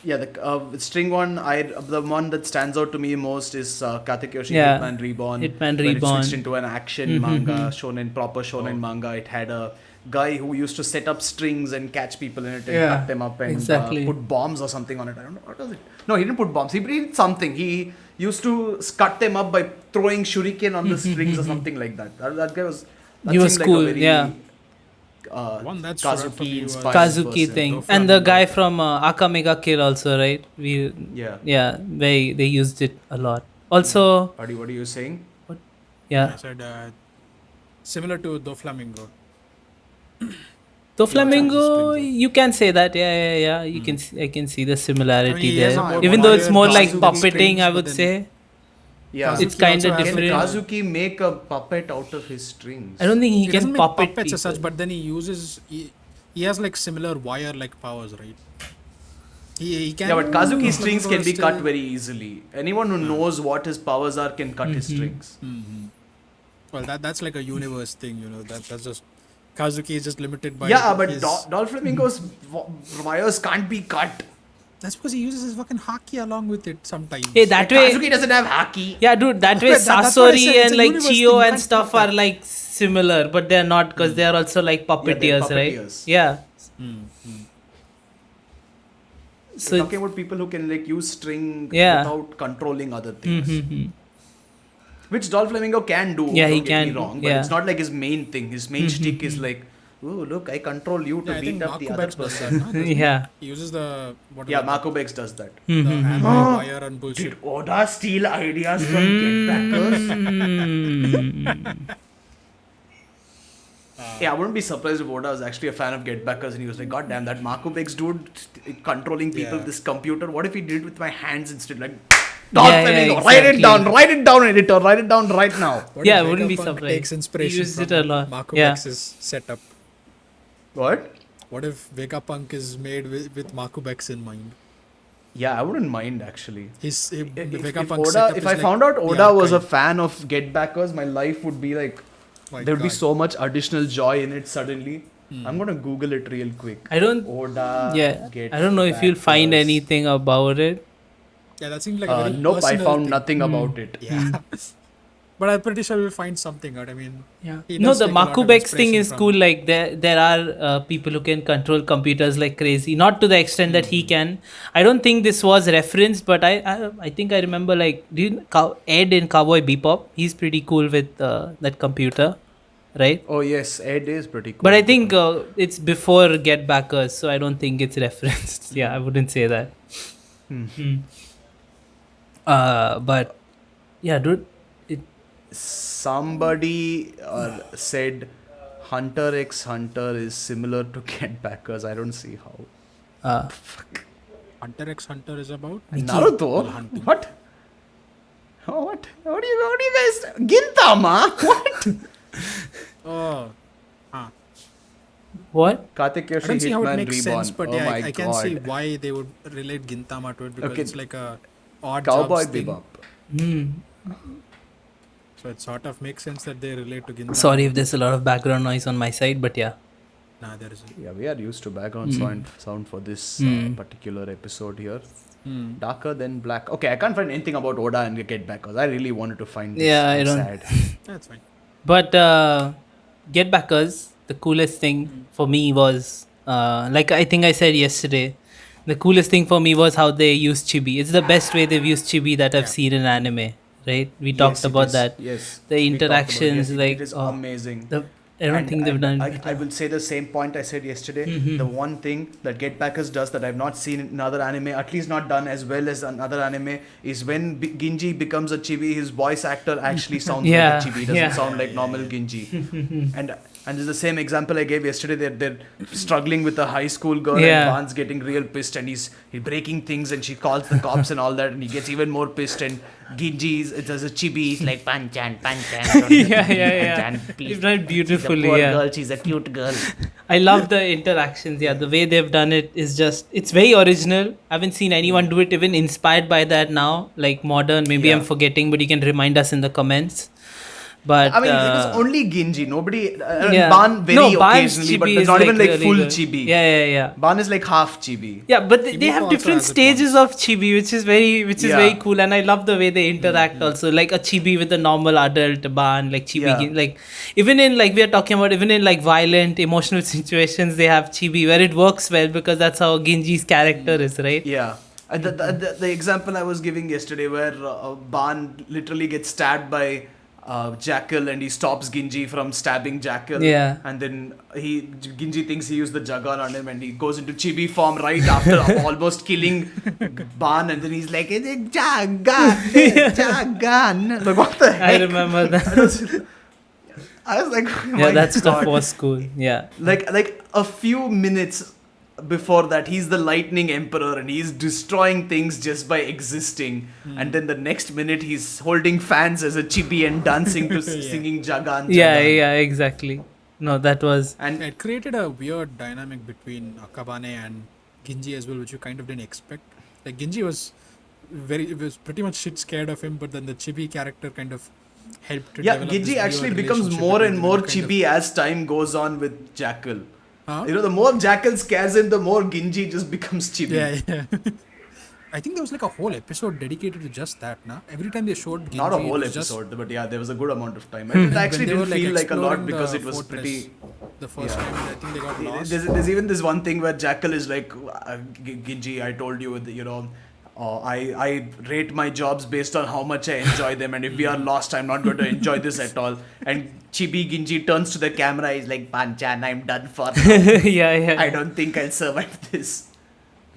Yeah, the string one, the one that stands out to me most is Katekyoshi Yeah. Hitman Reborn. Hitman when Reborn. It switched into an action manga, proper shonen manga. It had a guy who used to set up strings and catch people in it and Yeah, cut them up and exactly. put bombs or something on it. I don't know, what was it? No, he didn't put bombs. He did something. He used to cut them up by throwing shuriken on the strings or something like that. That guy was... That He was seemed cool, like a very, yeah. One that's right from Kazuki you was- inspired Kazuki person. thing. Doflamingo. And the guy from Akamega Kill also, right? Yeah. They used it a lot. Also, What are you saying? yeah. I said similar to Doflamingo. Doflamingo, Strings. you can say that. Yeah. You can. I can see the similarity I mean, he has there. a more Even though it's more like Kazuki puppeting, strings, I but would then- say. Yeah. It's Kazuki kind of also has Can different. Kazuki make a puppet out of his strings? I don't think he He doesn't can make puppet puppets as people. such, but then he has like similar wire like powers, right? He can. Yeah, but Kazuki's strings Doflamingo can is be cut still- very easily. Anyone who knows what his powers are can cut his strings. Well, that's like a universe thing, you know. That's just Kazuki is just limited by. Yeah, but his- Doflamingo's wires can't be cut. That's because he uses his fucking haki along with it sometimes. Hey, that way. Kazuki doesn't have haki. Yeah, dude, that way That's what I said, Sasori it's and a like universe Chio thing, you and can't stuff cut are that. like similar, but they're not because they are also like puppeteers, right? puppeteers. Yeah. We're So, talking about people who can like use string Yeah. without controlling other things. mhm. Which Doflamingo can do. Yeah, he don't get me can, wrong, but yeah. it's not like his main thing. His main shtick is like, oh look, I control you to Yeah, I think beat up the other Makubex does that. person. No? Doesn't he? yeah. He uses the what? Yeah, is it? Makubex does that. The anime wire and bullshit. Did Oda steal ideas from GetBackers? Yeah, I wouldn't be surprised if Oda was actually a fan of GetBackers and he was like, God damn, that Makubex dude controlling people with Yeah. this computer. What if he did it with my hands instead? Like, Yeah, Flamingo, exactly. write it down, editor, write it down right now. What Yeah, if I wouldn't be Vegapunk surprised. Takes inspiration He used from it a lot. Makubex's setup. What? What if Vegapunk is made with Makubeks in mind? Yeah, I wouldn't mind actually. Vegapunk's Oda, setup if is I like found out the Oda was a archive. fan of GetBackers, my life would be like, My there would be God. so much additional joy in it suddenly. I'm gonna Google it real quick. I don't. Oda. Yeah. I don't know if you'll find GetBackers. anything about it. Yeah, that seems like a very Nope, I personal found thing. nothing about it. Yeah. But I'm pretty sure we'll find something out. I mean, Yeah. he No, does the take a lot of Makubex thing inspiration is from- cool. Like there are people who can control computers like crazy. Not to the extent that he can. I don't think this was referenced, but I think I remember like Ed in Cowboy Bebop. He's pretty cool with that computer, right? Oh yes, Ed is pretty cool. But I think it's before GetBackers, so I don't think it's referenced. Yeah, I wouldn't say that. But yeah, dude. Somebody said Hunter x Hunter is similar to GetBackers. I don't see how. Hunter x Hunter is about. Naruto? What? Oh, what? What do you guys? Gintama? What? Oh, What? Karthik I Yoshi don't see how it Hitman makes Reborn. sense, but Oh yeah, my I can see god. why they would relate Gintama to it because Okay. it's like a odd Cowboy jobs thing. Bebop. Hmm. So it sort of makes sense that they relate to Gintama. Sorry if there's a lot of background noise on my side, but yeah. Nah, there isn't. Yeah, we are used to background sound for this particular episode here. Darker than black. Okay, I can't find anything about Oda and GetBackers. I really wanted to find this. Yeah, I I'm don't. sad. That's fine. But Getbackers, the coolest thing for me was, like I think I said yesterday, the coolest thing for me was how they use chibi. It's the best way they've used chibi that I've Yeah. seen in anime, right? We Yes, talked it about is. that. Yes. The We talked about it. interactions, Yes, like it is oh, amazing. I don't think they've done it I better. will say the same point I said yesterday. The one thing that GetBackers does that I've not seen in another anime, at least not done as well as another anime, is when Ginji becomes a chibi, his voice actor actually sounds Yeah, like a chibi. It doesn't yeah. sound like normal Ginji. And there's the same example I gave yesterday. They're struggling with a high school girl, Yeah. and Van's getting real pissed, and he's breaking things, and she calls the cops and all that, and he gets even more pissed. And Ginji is a chibi. He's like panchan. Yeah. You've done it beautifully, She's a poor yeah. girl. She's a cute girl. I love the interactions. Yeah, the way they've done it is just, it's very original. I haven't seen anyone do it even inspired by that now, like modern. Maybe I'm Yeah. forgetting, but you can remind us in the comments. But I mean, it was only Ginji. Nobody. yeah. Ban very No, Ban's occasionally, but chibi it's is not even like really full good. chibi. Yeah. Ban is like half chibi. Yeah, but they Himiko have also different has it stages of chibi, which is very Yeah. cool, and I love the way they interact. Also, like a chibi with a normal adult ban, like chibi, Yeah. like even in like we are talking about, even in like violent, emotional situations, they have chibi where it works well because that's how Ginji's character is, right? Yeah. The example I was giving yesterday, where Ban literally gets stabbed by Jackal, and he stops Ginji from stabbing Jackal. Yeah. And then Ginji thinks he used the Jagan on him, and he goes into chibi form right after almost killing Ban, and then he's like, Jagan, Jagan. Like, what the heck? I remember that. I was like, oh Yeah, my that stuff God. was cool. Yeah. Like a few minutes before that, he's the lightning emperor and he's destroying things just by existing, and then the next minute he's holding fans as a chibi and dancing to singing Jagan. Yeah, exactly. No, that was. And It created a weird dynamic between Akabane and Ginji as well, which you kind of didn't expect. Like Ginji was pretty much shit scared of him, but then the chibi character kind of helped to yeah, develop this Ginji weird actually becomes relationship more between and them more kind of- chibi as time goes on with Jackal. Huh? You know, the more Jackal scares him, the more Ginji just becomes chibi. Yeah. I think there was like a whole episode dedicated to just that, nah? Every time they showed Ginji, Not a it whole was just- episode, but yeah, there was a good amount of time. It actually when they were, didn't feel like a lot exploring because the it was fortress pretty. The first Yeah. time, I think they got lost. There's even this one thing where Jackal is like, Ginji, I told you, you know, I rate my jobs based on how much I enjoy them, and if we are lost, I'm not going to enjoy this at all. And Chibi Ginji turns to the camera, he's like, Panchan, I'm done for now. yeah. I don't think I'll survive this.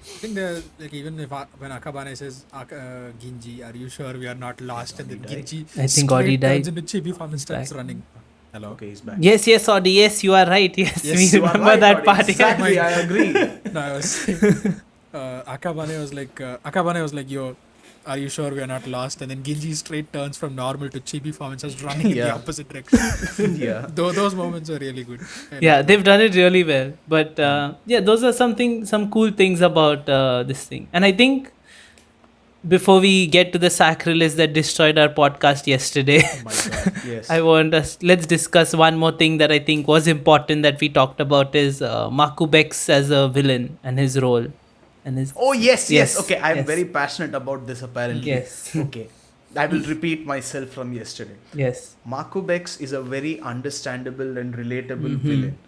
I think they're like, even if when Akabane says, Ginji, are you sure we are not lost? And then Ginji I think Audi straight turns died. into chibi form and starts Back. running. Hello. Okay, he's back. Yes, Audi. Yes, you are right. Yes, Yes, we you are remember right, that Audi. part. Exactly, I agree. No, I was saying, Akabane was like, yo, are you sure we are not lost? And then Ginji straight turns from normal to chibi form and starts running in the Yeah. opposite direction. Yeah. Those moments are really good. Yeah, they've done it really well. But yeah, those are some cool things about this thing. And I think before we get to the sacrilege that destroyed our podcast yesterday, Oh my God. Yes. let's discuss one more thing that I think was important that we talked about is Makubex as a villain and his role. And his Oh, yes. Okay, I'm yes. very passionate about this apparently. Yes. Okay. I will repeat myself from yesterday. Yes. Makubex is a very understandable and relatable villain.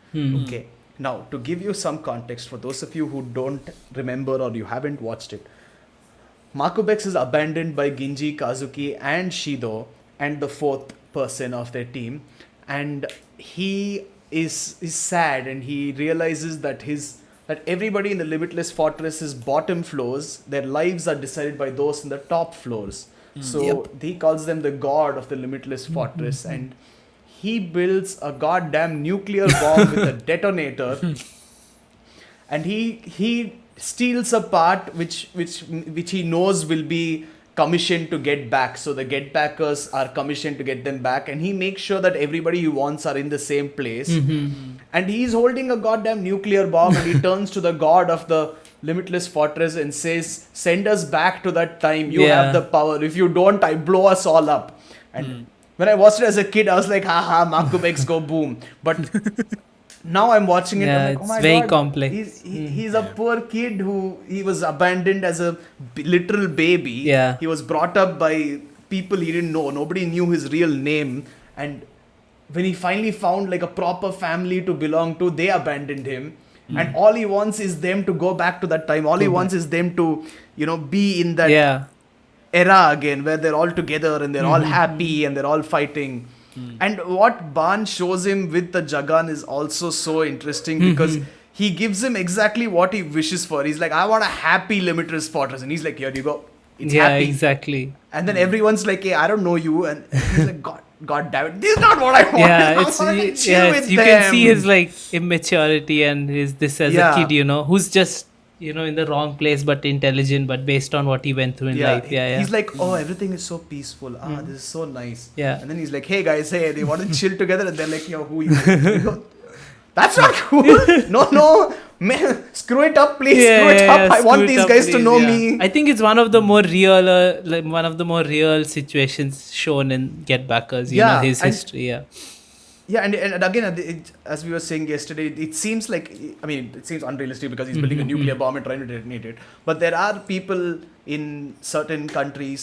Okay. Now, to give you some context for those of you who don't remember or you haven't watched it, Makubex is abandoned by Ginji, Kazuki, and Shido, and the fourth person of their team. And he is sad, and he realizes that everybody in the Limitless Fortress's bottom floors, their lives are decided by those in the top floors. So he calls them the god of the Limitless Fortress, and he builds a goddamn nuclear bomb with a detonator, and he steals a part which he knows will be commissioned to get back. So the GetBackers are commissioned to get them back, and he makes sure that everybody he wants are in the same place. And he's holding a goddamn nuclear bomb, and he turns to the god of the Limitless Fortress and says, "Send us back to that time. You have the power. If you don't, I blow us all up." And when I watched it as a kid, I was like, haha, Makubex go boom. But now I'm watching it. I'm like, oh my very God, complex. He's a poor kid he was abandoned as a literal baby. Yeah. He was brought up by people he didn't know. Nobody knew his real name. And when he finally found like a proper family to belong to, they abandoned him. And all he wants is them to go back to that time. All he wants is them to, be in that era again where they're all together and they're all happy and they're all fighting. And what Ban shows him with the Jagan is also so interesting because he gives him exactly what he wishes for. He's like, I want a happy Limitless Fortress. And he's like, here you go. It's happy. Exactly. And then everyone's like, hey, I don't know you. And he's like, God damn it, this is not what I want. You can see his like immaturity and his this as a kid, who's just in the wrong place but intelligent, but based on what he went through in life. He's like, oh, everything is so peaceful. This is so nice. Yeah. And then he's like, hey guys, they want to chill together, and they're like, who you? That's not cool. No, man, screw it up, please. Screw it up. I want these guys to know me. I think it's one of the more real situations shown in GetBackers. His history. Yeah, and again, as we were saying yesterday, it seems like, it seems unrealistic because he's building a nuclear bomb and trying to detonate it. But there are people in certain country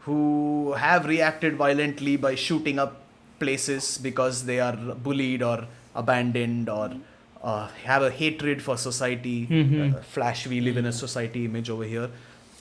who have reacted violently by shooting up places because they are bullied or abandoned or have a hatred for society. Flash, we live in a society image over here.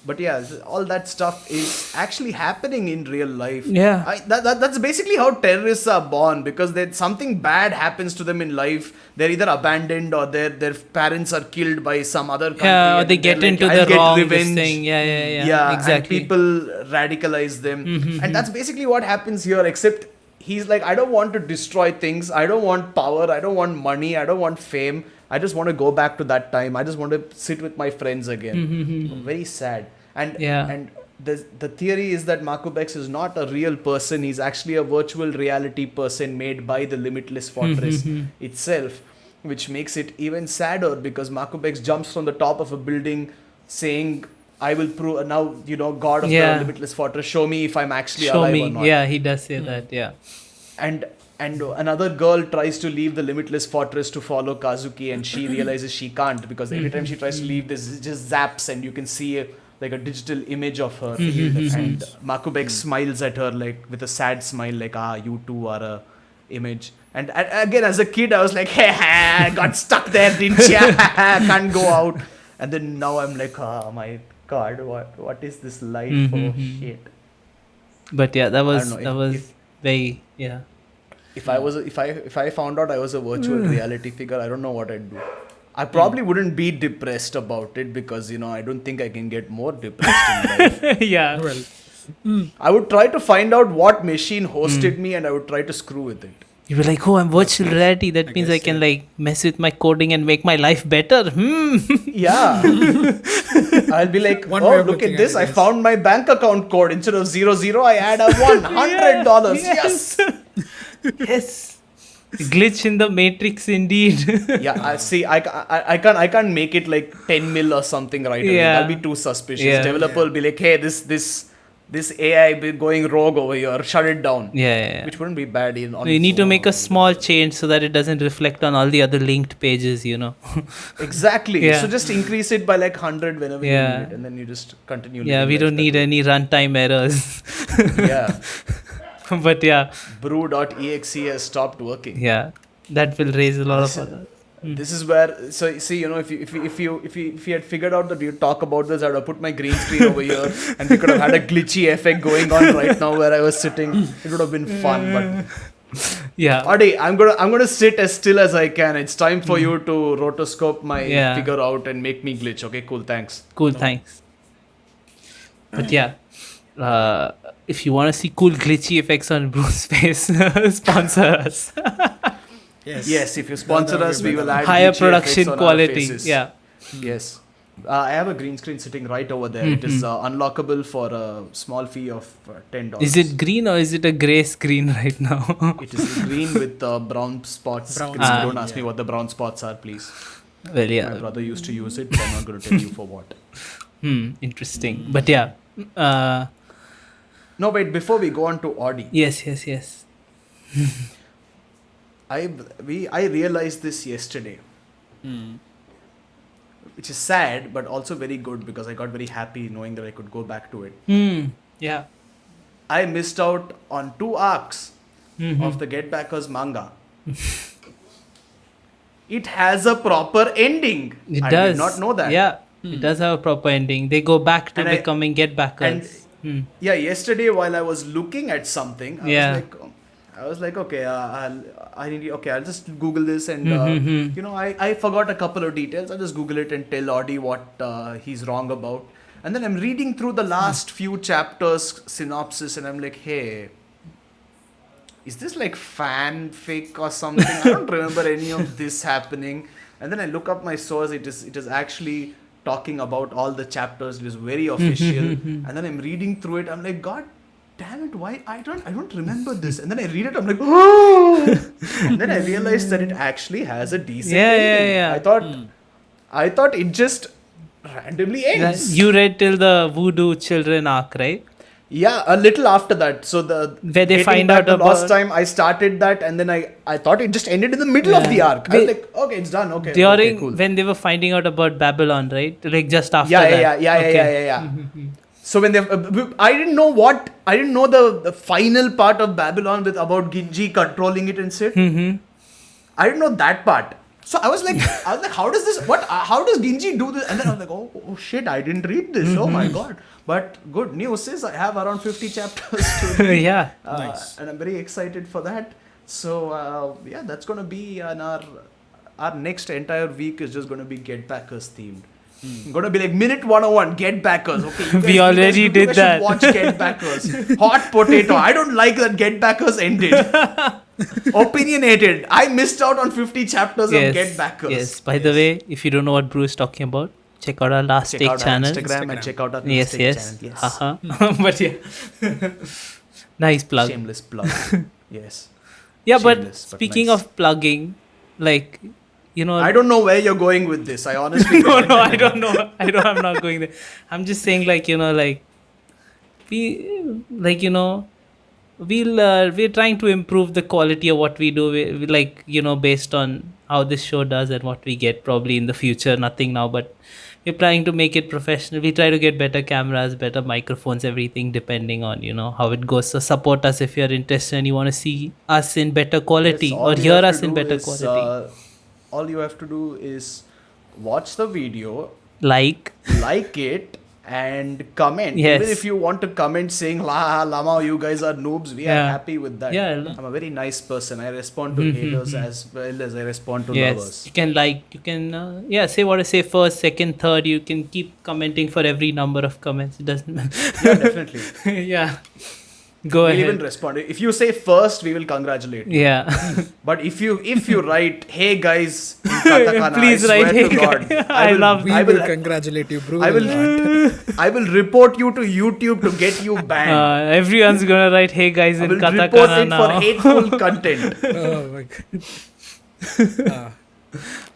But yeah, all that stuff is actually happening in real life. Yeah. That's basically how terrorists are born, because something bad happens to them in life. They're either abandoned or their parents are killed by some other country. Yeah, or they get into the wrong thing. Yeah, exactly. And people radicalize them. And that's basically what happens here, except he's like, I don't want to destroy things. I don't want power. I don't want money. I don't want fame. I just want to go back to that time. I just want to sit with my friends again. Very sad. And the theory is that Makubex is not a real person. He's actually a virtual reality person made by the Limitless Fortress itself, which makes it even sadder because Makubex jumps from the top of a building saying, I will prove now, God of the Limitless Fortress, show me if I'm actually alive or not. Yeah, he does say that. Yeah. And another girl tries to leave the Limitless Fortress to follow Kazuki, and she realizes she can't because every time she tries to leave, this just zaps and you can see like a digital image of her. And Makubex smiles at her like with a sad smile, like, you two are a image. And again, as a kid, I was like, hey, I got stuck there, didn't you? Can't go out. And then now I'm like, oh my God, what is this life? Oh shit. But yeah, that was very If I found out I was a virtual reality figure, I don't know what I'd do. I probably wouldn't be depressed about it because I don't think I can get more depressed in life. I would try to find out what machine hosted me, and I would try to screw with it. You were like, oh, I'm virtual reality. That means I can like mess with my coding and make my life better. Yeah. I'll be like, look at this. I found my bank account code. Instead of 00, I add a $100. Yes. Yes. Glitch in the matrix indeed. I see. I can't make it like 10 mil or something right away. I'll be too suspicious. Developer will be like, hey, this AI be going rogue over here, shut it down. Which wouldn't be bad. You need to make a small change so that it doesn't reflect on all the other linked pages, Exactly. So just increase it by like 100 whenever you need it, and then you just continue. We don't need any runtime errors. But brew.exe has stopped working. That will raise a lot of other. This is where, so see, if you had figured out that you talk about this, I would have put my green screen over here, and we could have had a glitchy effect going on right now where I was sitting. It would have been fun, but Adi, I'm gonna sit as still as I can. It's time for you to rotoscope my figure out and make me glitch. Okay, cool, thanks. Thanks. But if you want to see cool glitchy effects on Bruce's face, sponsor us. Yes, if you sponsor us, we will add higher glitchy production effects on quality. our faces. Yes. I have a green screen sitting right over there. It is unlockable for a small fee of $10. Is it green or is it a grey screen right now? It is green with brown spots. Brown Please screen, don't ask me yeah. what the brown spots are, please. Well, My yeah. brother used to use it, but I'm not going to tell you for what. Interesting. But yeah. No, wait, before we go on to Audi, Yes. I realized this yesterday, which is sad, but also very good because I got very happy knowing that I could go back to it. Yeah. I missed out on 2 arcs of the GetBackers manga. It has a proper ending. It I does. did not know that. Yeah. It does have a proper ending. They go back to And I- becoming Get-Backers. Yeah, yesterday while I was looking at something, Yeah. I was like, okay, I'll just Google this, and I forgot a couple of details. I'll just Google it and tell Audi what he's wrong about. And then I'm reading through the last few chapters synopsis, and I'm like, hey, is this like fanfic or something? I don't remember any of this happening. And then I look up my source. It is actually talking about all the chapters. It is very official. And then I'm reading through it. I'm like, God damn it, why I don't remember this. And then I read it. I'm like, oh. And then I realized that it actually has a decent ending. Yeah. I thought it just randomly ends. You read till the voodoo children arc, right? Yeah, a little after that. So Where they getting find back out to last about- time I started that, and then I thought it just ended in the middle of the arc. I was like, okay, it's done. Okay, During cool. when they were finding out about Babylon, right? Like just after Yeah. that. Yeah. So when they, I didn't know the final part of Babylon with about Ginji controlling it and shit. I didn't know that part. So I was like, how does Ginji do this? And then I was like, oh shit, I didn't read this. Oh my god. But good news is I have around 50 chapters to read. Yeah. Nice. And I'm very excited for that. So that's going to be our next entire week is just going to be GetBackers themed. Going to be like minute 101, GetBackers. Okay, We already you did guys that. should watch GetBackers. Hot potato. I don't like that GetBackers ended. Opinionated. I missed out on 50 chapters of GetBackers. Yes. By the way, if you don't know what Brew is talking about, check out our last Check take out channel. our Instagram and check out our Yes. Mistake channel. Yes. Haha. But yeah. Nice plug. Shameless plug. Yes. Yeah, but Shameless, but speaking nice. of plugging, like, I don't know where you're going with this. I honestly no, I don't know. I'm not going there. I'm just saying, we're trying to improve the quality of what we do. We based on how this show does and what we get probably in the future. Nothing now, but we're trying to make it professional. We try to get better cameras, better microphones, everything depending on how it goes. So support us if you're interested and you want to see us in better quality Yes, all or you hear have to us in do better is, quality. all you have to do is watch the video, Like it, and comment. Yes. Even if you want to comment saying, Lama, you guys are noobs, we are Yeah. happy with that. Yeah. I'm a very nice person. I respond to haters as well as I respond to lovers. you can say what I say first, second, third. You can keep commenting for every number of comments. It doesn't Yeah, definitely. yeah. Go We'll ahead. even respond. If you say first, we will congratulate you. Yeah. But if you write, hey guys, in katakana, Please I write, swear "Hey to God, guys." I love- We I will will, congratulate you, bro. I will report you to YouTube to get you banned. Everyone's gonna write, "Hey guys" I in will report katakana it now. for hateful content. Oh my god.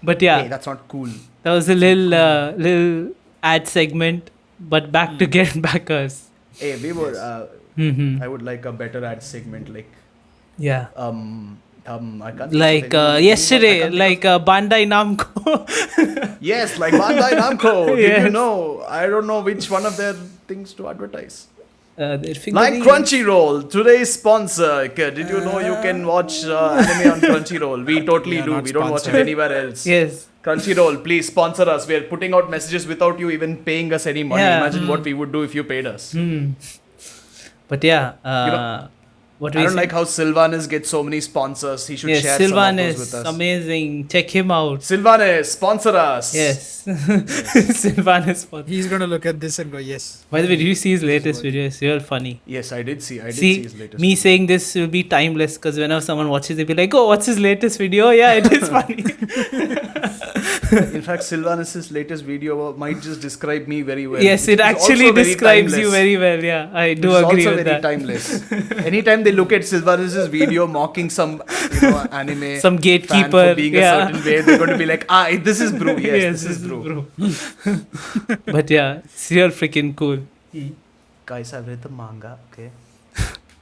But yeah, Hey, that's not cool. that was a little ad segment. But back to Get Backers. Hey, we were. Mm-hmm. I would like a better ad segment, like Yeah. I can't. think of Like any- I yesterday, can't think like Bandai Namco. of- yes, like Bandai Namco. Did you Yes. know? I don't know which one of their things to advertise. Their Like figurines. Crunchyroll, today's sponsor. Did you know you can watch anime on Crunchyroll? We totally Yeah, do. not We don't watch it sponsored. anywhere else. Yes. Crunchyroll, please sponsor us. We are putting out messages without you even paying us any money. Yeah. Imagine what we would do if you paid us. But yeah, know, what I we don't say- like how Sylvanas gets so many sponsors. He should Yes, share some of Sylvan those is with us. amazing. Check him out. Sylvanas, sponsor us. Yes, Sylvan is fun. He's gonna look at this and go, yes. By the way, did you see his latest video? It's real funny. Yes, I did see. I did see See, his latest. me video. saying this will be timeless because whenever someone watches, they'll be like, "Oh, what's his latest video?" Yeah, it is funny. In fact, Sylvanus' latest video might just describe me very well. Yes, which it is actually also very describes you timeless. very well. Yeah, I do Which is agree also with very that. timeless. Anytime they look at Sylvanus' video mocking some, anime Some fan gatekeeper, for being a yeah. certain way, they're going to be like, this is brew. Yes, this is brew. But yeah, it's real freaking cool. Guys, I've read the manga. Okay,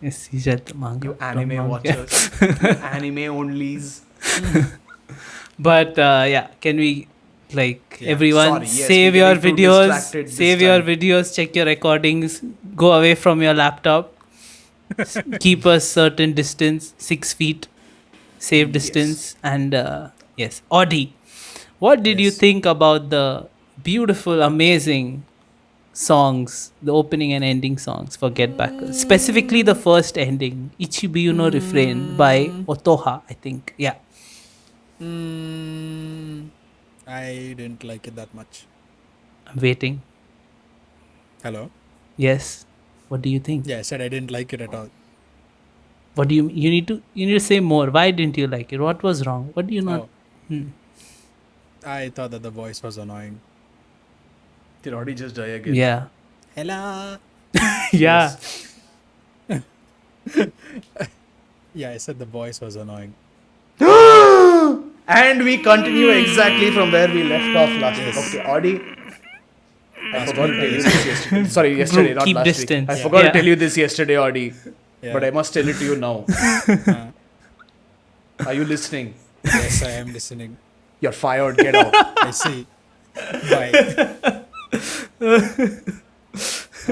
Yes, he read the manga. you Don't anime manga. watchers, you anime onlys. But yeah, can we Yeah. everyone Sorry, yes, save we're your getting too videos, distracted this save your time. videos, check your recordings, go away from your laptop, keep a certain distance, 6 feet, safe distance, and yes, Audi. What did you Yes. think about the beautiful, amazing songs, the opening and ending songs for Get Backers? Specifically the first ending, Ichibi no Refrain by Otoha, I think. Yeah. I didn't like it that much. I'm waiting. Hello? Yes. What do you think? Yeah, I said I didn't like it at all. What do you need to say more? Why didn't you like it? What was wrong? What do you not? Oh, I thought that the voice was annoying. Did already just die again? Yeah. Hello? Yeah. Yeah, I said the voice was annoying. And we continue exactly from where we left off last week. Okay, Audi. I forgot to tell you this yesterday. Sorry, yesterday, not keep last distance. week. I forgot Yeah. to tell you this yesterday, Audi. Yeah. But I must tell it to you now. Uh, Are you listening? yes, I am listening. You're fired. Get out. I see. Bye.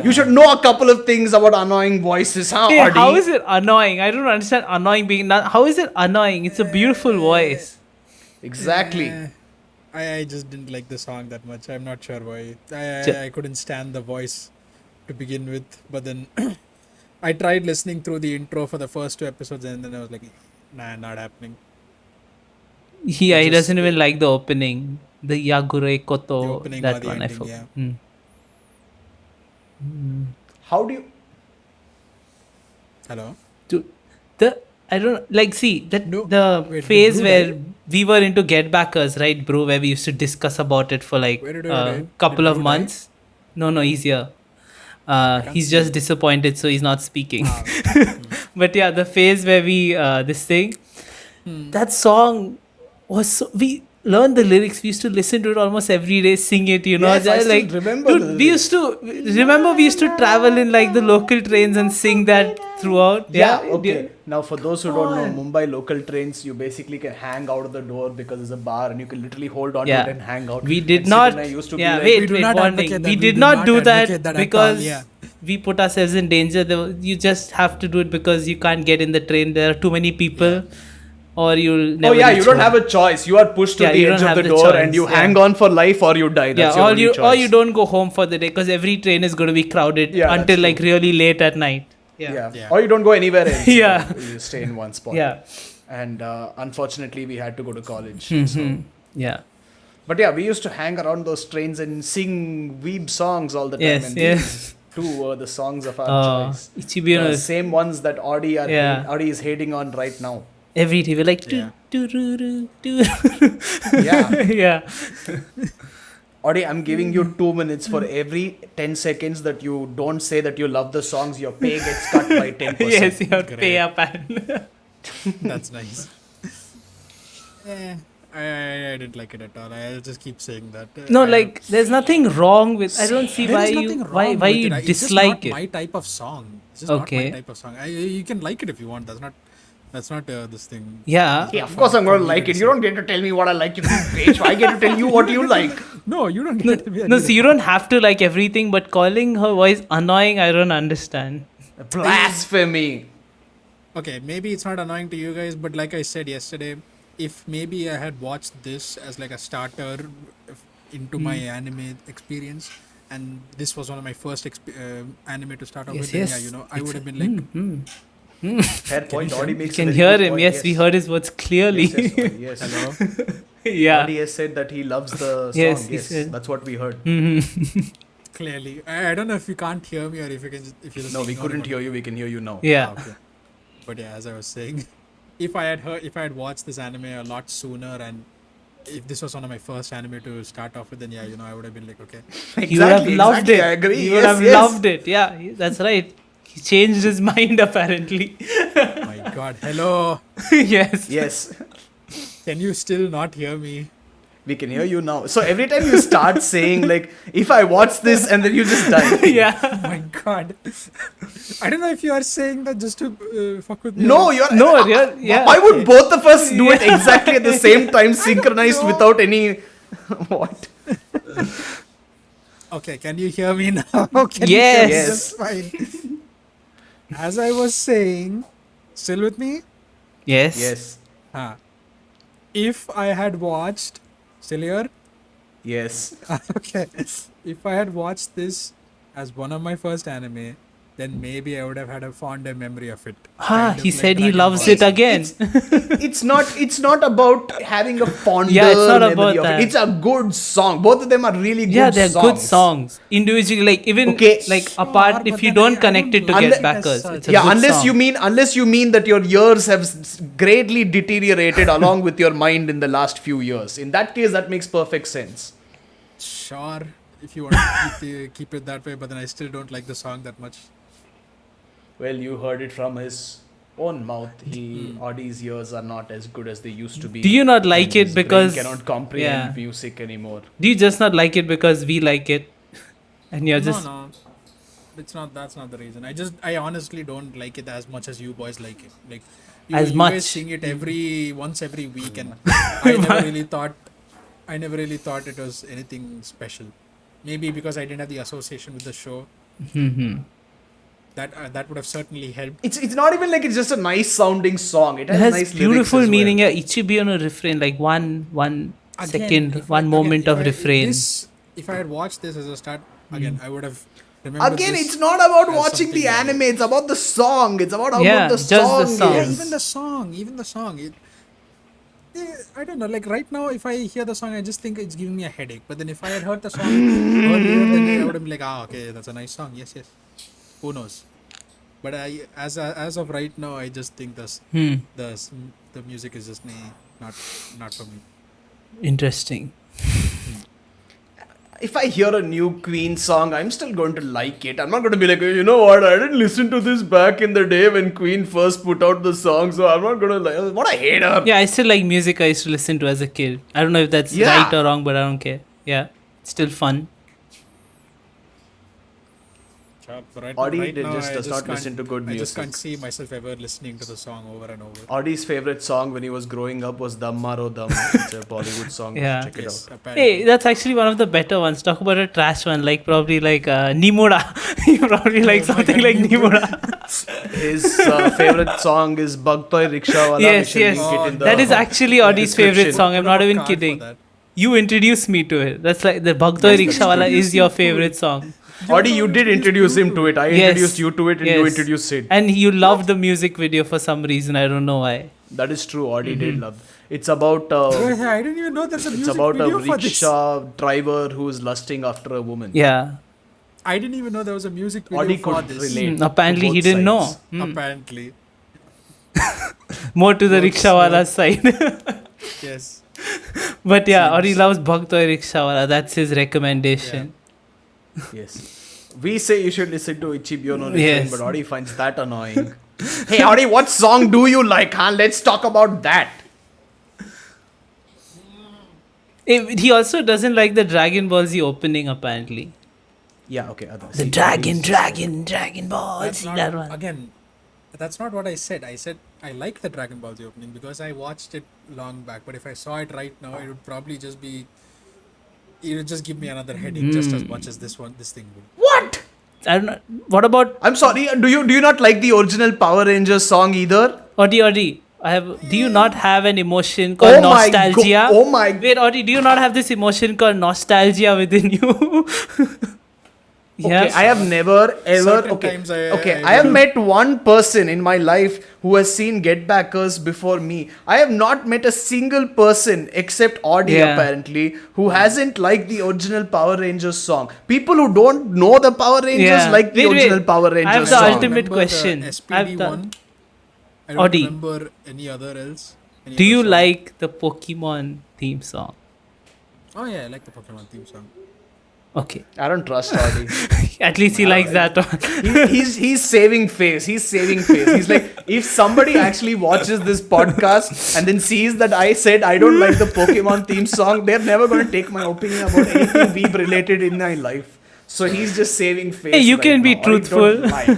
You should know a couple of things about annoying voices, huh, Hey, Audi? how is it annoying? I don't understand annoying being not. How is it annoying? It's a beautiful voice. Exactly. I just didn't like the song that much. I'm not sure why. Ch- I couldn't stand the voice to begin with. But then I tried listening through the intro for the first 2 episodes and then I was like, nah, not happening. He It just- doesn't even like the opening. The Yagure Koto. The opening That or the one, I ending, forgot. yeah. How do you... Hello? I don't like see that No, the wait, phase did Brew where die? we were into Get Backers, right, bro? Where we used to discuss about it for like Where did I a die? couple Did of Brew die? months. No, he's here. can't He's see just him. disappointed, so he's not speaking. Ah, But yeah, the phase where we this thing, that song was so, we learned the lyrics. We used to listen to it almost every day, sing it. You know, Yes, I just still like remember the we used to remember we used to travel in like the local trains and sing that throughout. Yeah, Yeah, okay. Now, for those who don't know, Mumbai local trains, you basically can hang out of the door because there's a bar and you can literally hold on Yeah. to it and hang out. We did And Sid not. and I used to be Yeah, like, wait, We do wait, not warning. advocate that. We We did do not not do that advocate that at all, because yeah. we put ourselves in danger. You just have to do it because you can't get in the train. There are too many people, or you'll never. oh yeah, you reach don't home. have a choice. You are pushed to Yeah, the you edge don't of have the the door choice, and you yeah. hang on for life or you die. That's Yeah, your or only you choice. or you don't go home for the day because every train is going to be crowded Yeah, that's until like true. really late at night. Yeah. Yeah. Or you don't go anywhere else. Yeah. You stay in one spot. Yeah. And unfortunately, we had to go to college. Mhm. So. Yeah. But yeah, we used to hang around those trains and sing weeb songs all the time. Yes, and yes. these two were the songs of our choice. Ichibi no The same ones that Audi is hating on right now. every day we're like Yeah. Yeah. yeah. Audi, I'm giving you 2 minutes for every 10 seconds that you don't say that you love the songs, your pay gets cut by 10%. Yes, you have to Great. pay up and That's nice. I didn't like it at all. I'll just keep saying that. no, I- like there's nothing wrong with. I don't see There why is you nothing why wrong why with you it. It's just dislike not it. my type of song. It's just Okay. not my type of song. You can like it if you want. That's not this thing. Yeah. Yeah, of course I'm going to like it. You don't get to tell me what I like you to page. I get to tell you what you like. No, you don't get to be. No, so you don't have to like everything, but calling her voice annoying, I don't understand. Blasphemy. Okay, maybe it's not annoying to you guys, but like I said yesterday, if maybe I had watched this as like a starter into my anime experience, and this was one of my first anime to start off Yes, with, then yes. I would have been like, Fair point. Audi You makes can a very hear good him. point. Yes, we heard his words clearly. Yes, yes, Audi, yes. hello. Yeah. Audi has said that he loves the song. Yes, he Yes, said. that's what we heard. Clearly, I don't know if you can't hear me or if you can. If you just No, we ignore couldn't what- hear you. We can hear you now. Yeah. Okay. But yeah, as I was saying, if I had watched this anime a lot sooner and if this was one of my first anime to start off with, then yeah, I would have been like, okay. You would have loved it. I agree. You would have loved it. Yeah, that's right. He changed his mind apparently. My God, hello. Yes. Yes. Can you still not hear me? We can hear you now. So every time you start saying like, if I watch this, and then you just die. Yeah. Oh my God. I don't know if you are saying that just to fuck with me. No, you're No, yeah. Why would both of us do it exactly at the same time, synchronized know. without any what? Okay, can you hear me now? Can you Yes. hear me? Yes. That's fine. As I was saying, still with me? Yes. Yes. Huh. If I had watched, still here? Yes. Okay. If I had watched this as one of my first anime, then maybe I would have had a fonder memory of it. Kind of He like said he Dragon loves Ball it Z. again. It's not about having a fonder Yeah, it's not memory about of that. it. It's a good song. Both of them are really good Yeah, they're songs. good songs. Individually, like even Okay. like Sure, apart, if but you then don't I connect don't it to like Get it as Backers, such. it's a Yeah, good unless song. you mean that your ears have greatly deteriorated along with your mind in the last few years. In that case, that makes perfect sense. Sure, if you want to keep it that way, but then I still don't like the song that much. Well, you heard it from his own mouth. Audie's ears are not as good as they used to be. Do you not like and it his brain because- cannot comprehend yeah. music anymore? Do you just not like it because we like it, and you're just No, it's not. That's not the reason. I honestly don't like it as much as you boys like it. Like As you much. guys sing it once every week, and I never really thought it was anything special. Maybe because I didn't have the association with the show. That would have certainly helped. It's not even like it's just a nice sounding song. It It has, has nice beautiful lyrics as meaning. well. Yeah, Ichibi on a refrain, like one Again, second, if one I- moment again, of if I- refrain. If I had watched this as a start, again, I would have remembered Again, this it's not about as watching the something anime. It's about the song. It's about how Yeah, good the just the song song. Yeah, is. even the song. I don't know. Like right now, if I hear the song, I just think it's giving me a headache. But then if I had heard the song earlier, then I would have been like, okay, that's a nice song. Yes. Who knows? But as of right now, I just think the music is just not for me. Interesting. If I hear a new Queen song, I'm still going to like it. I'm not going to be like, you know what, I didn't listen to this back in the day when Queen first put out the song, so I'm not going to like, what a hater. Yeah, I still like music I used to listen to as a kid. I don't know if that's Yeah. right or wrong, but I don't care. Yeah, it's still fun. But Audi just I does not can't- listen to good I just music. can't see myself ever listening to the song over and over. Audie's favorite song when he was growing up was Dam Maro Dam. It's a Bollywood song. Yeah. Check it Yes, out. apparently. Hey, that's actually one of the better ones. Talk about a trash one, like probably like Nimura. You probably like Oh my something God, like Nimura. Nimura. His favorite song is Bhagtoy Rickshawala. Yes, We shall yes. link it in the That is actually Audie's description. favorite song. I'm Put up not a even card for kidding. that. You introduced me to it. That's like the Bhagtoy Yes, that's Rickshawala true. is your Introduced you to favorite it. song. Audi, you did introduce him to it. I Yes. introduced you to it and you Yes. introduced Sid. And you loved the music video for some reason. I don't know why. That is true. Audi did love. It's about Hey, I didn't even know there's a it's music about a video for this. rickshaw driver who is lusting after a woman. Yeah. I didn't even know there was a music video Audi for could this. relate. to Apparently he both didn't know. sides. Apparently, More to the Works, Rickshawala's side. yes. But yeah, Audi loves Bhagtoy Rickshawala. That's his recommendation. Yes. We say you should listen to Ichibi no Refrain, Yes. but Audi finds that annoying. Hey Audi, what song do you like, huh? Let's talk about that. He also doesn't like the Dragon Ball Z opening, apparently. Yeah, okay. Others. The Dragon Ball That's Z, not, that one. again, that's not what I said. I said I like the Dragon Ball Z opening because I watched it long back. But if I saw it right now, it would probably just be. It would just give me another headache just as much as this thing would. What? I don't know. What about I'm sorry. Do you not like the original Power Rangers song either? Audi? Do you not have an emotion called Oh my go- nostalgia? oh my- Wait, Audi, do you not have this emotion called nostalgia within you? Okay, I have never ever. Certain Okay, times I have met one person in my life who has seen GetBackers before me. I have not met a single person except Audi Yeah. apparently who hasn't liked the original Power Rangers song. People who don't know the Power Rangers Yeah. like the Wait, original wait. Power I have Rangers the song. ultimate remember question. The I have SPD the- one. I don't Audi. remember any other else. Any Do other you song? like the Pokemon theme song? Oh yeah, I like the Pokemon theme song. Okay. I don't trust Audi. At least he likes that one. He's saving face. He's saving face. He's like, if somebody actually watches this podcast and then sees that I said I don't like the Pokemon theme song, they're never going to take my opinion about anything Weeb related in my life. So he's just saving face. Hey, you right can be now. Audi, truthful. don't lie.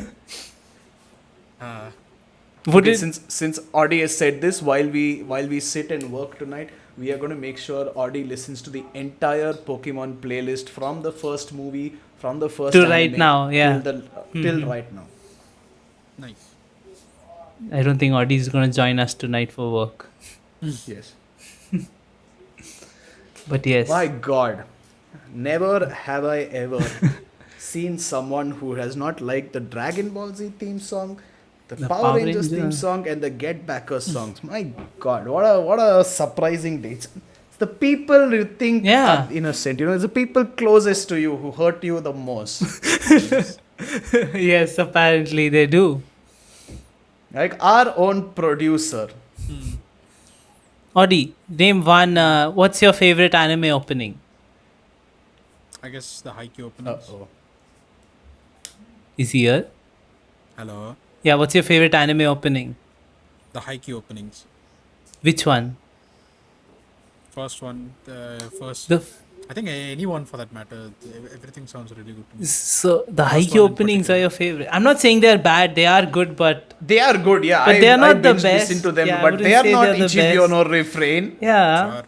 Would Okay, it? since Audi has said this, while we sit and work tonight, we are going to make sure Audi listens to the entire Pokemon playlist from the first movie, from the first To anime, right now, yeah. till right now. Nice. I don't think Audi is going to join us tonight for work. Yes. But yes. My God, never have I ever seen someone who has not liked the Dragon Ball Z theme song, the Power Rangers theme song, and the GetBackers songs. My God, what a surprising day! It's the people you think Yeah. are innocent. You know, it's the people closest to you who hurt you the most. Yes, apparently they do. Like our own producer. Audi, name one. What's your favorite anime opening? I guess the Haikyuu openings. Uh-oh. Is he here? Hello. Yeah, what's your favorite anime opening? The Haikyuu openings. Which one? First one. First. The I think any one for that matter. Everything sounds really good to me. so the First Haikyuu one in openings are particular. your favorite. I'm not saying they're bad. They are good, but They are good, yeah. But they are not the binge best. listen to them, Yeah, I but wouldn't they are say not they're the Ichibiyo best. no refrain. yeah. Sure.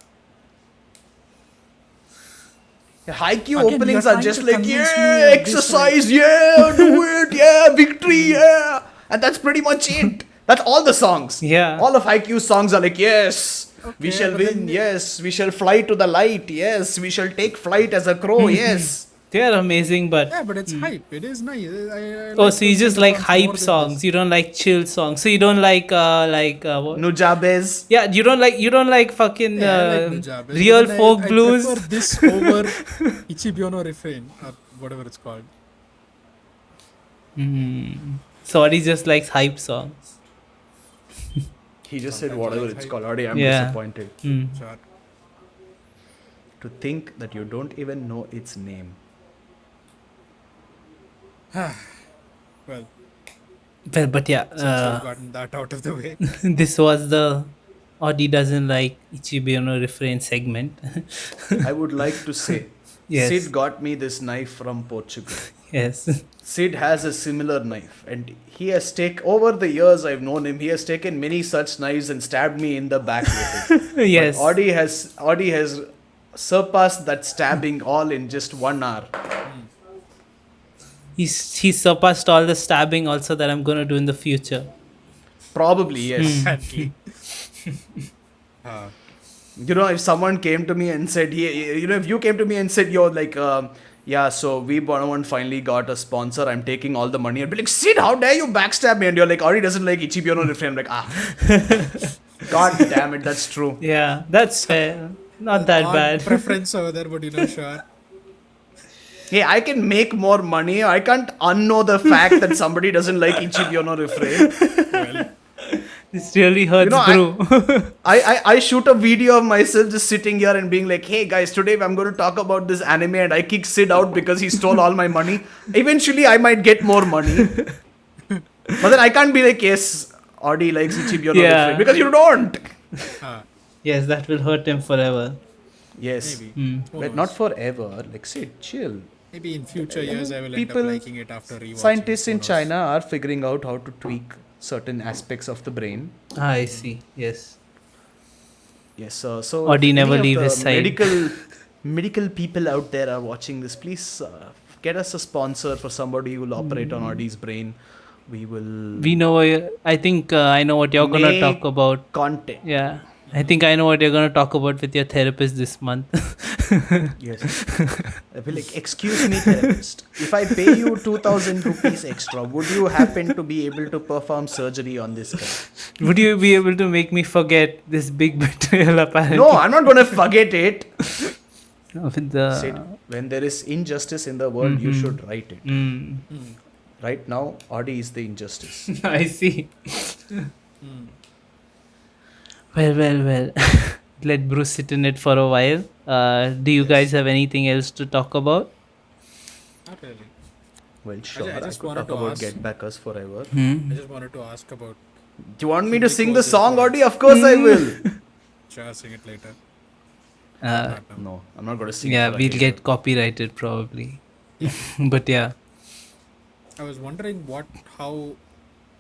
Haikyuu Again, openings you're are just trying like, to convince me yeah, of this, exercise, yeah, do it, yeah, victory, yeah. And that's pretty much it. That's all the songs. Yeah. All of Haikyuu's songs are like, yes, we Okay, shall but win, then- yes, we shall fly to the light, yes, we shall take flight as a crow, yes. They are amazing, but Yeah, but it's hype. It is nice. I oh, like so you those just kind of like songs hype more than songs. this. You don't like chill songs. So you don't like what? Nujabes. Yeah, you don't like fucking Yeah, I like Nujabes, but real then folk I blues. prefer this over Ichibiyo no refrain or whatever it's called. So he just likes hype songs. He just said Sometimes whatever I like it's hype. called. Already I'm Yeah. disappointed. Sure. To think that you don't even know its name. Well, But yeah, since we've gotten that out of the way. this was the Audi doesn't like Ichibiyo no refrain segment. I would like to say, Yes. Sid got me this knife from Portugal. Yes. Sid has a similar knife, and he has over the years I've known him, he has taken many such knives and stabbed me in the back with it. Yes. But Audi has surpassed that stabbing all in just 1 hour. He's surpassed all the stabbing also that I'm gonna do in the future. Probably, yes. Sadly. You know, if someone came to me and said, if you came to me and said, yo, like, yeah, so Weeb101 finally got a sponsor, I'm taking all the money. I'd be like, Sid, how dare you backstab me? And you're like, Audi doesn't like Ichibiyo no refrain. I'm like, God damn it, that's true. Yeah, that's fair. Not that Odd bad. preference over there, but sure. Hey, I can make more money. I can't unknow the fact that somebody doesn't like Ichibiyo no refrain. This really hurts, know, bro. I shoot a video of myself just sitting here and being like, hey guys, today I'm going to talk about this anime, and I kick Sid out because he stole all my money. Eventually, I might get more money. But then I can't be like, yes, Audi likes Ichibiyo no Yeah. refrain, because you don't. Yes, that will hurt him forever. Yes. Maybe. Who But knows? not forever. Like, Sid, chill. Maybe in future years I will People- end up liking it after rewatching. Scientists it, in who knows? China are figuring out how to tweak certain aspects of the brain. I see. Yes. Yes, so Audi if never any of leave the his side. medical people out there are watching this, please get us a sponsor for somebody who will operate on Audi's brain. We will We know. I think I know what you're gonna Make- talk about. content. Yeah. I think I know what you're gonna talk about with your therapist this month. Yes. I'll be like, excuse me, therapist. If I pay you 2,000 rupees extra, would you happen to be able to perform surgery on this guy? Would you be able to make me forget this big betrayal? Apparently. No, I'm not going to forget it. With the. Sid, when there is injustice in the world, you should write it. Mm. Right now, Audi is the injustice. I see. Well. Let Bruce sit in it for a while. Do you guys have anything else to talk about? Not really. Well, sure. I I just could wanted talk to about ask- GetBackers forever. I just wanted to ask about. Do you want me to sing Himiko the is song, influence. Audi? Of course I will. Sure, sing it later. Uh, Not now. No, I'm not going to sing. yeah, for a we'll hater. get copyrighted probably. But yeah. I was wondering how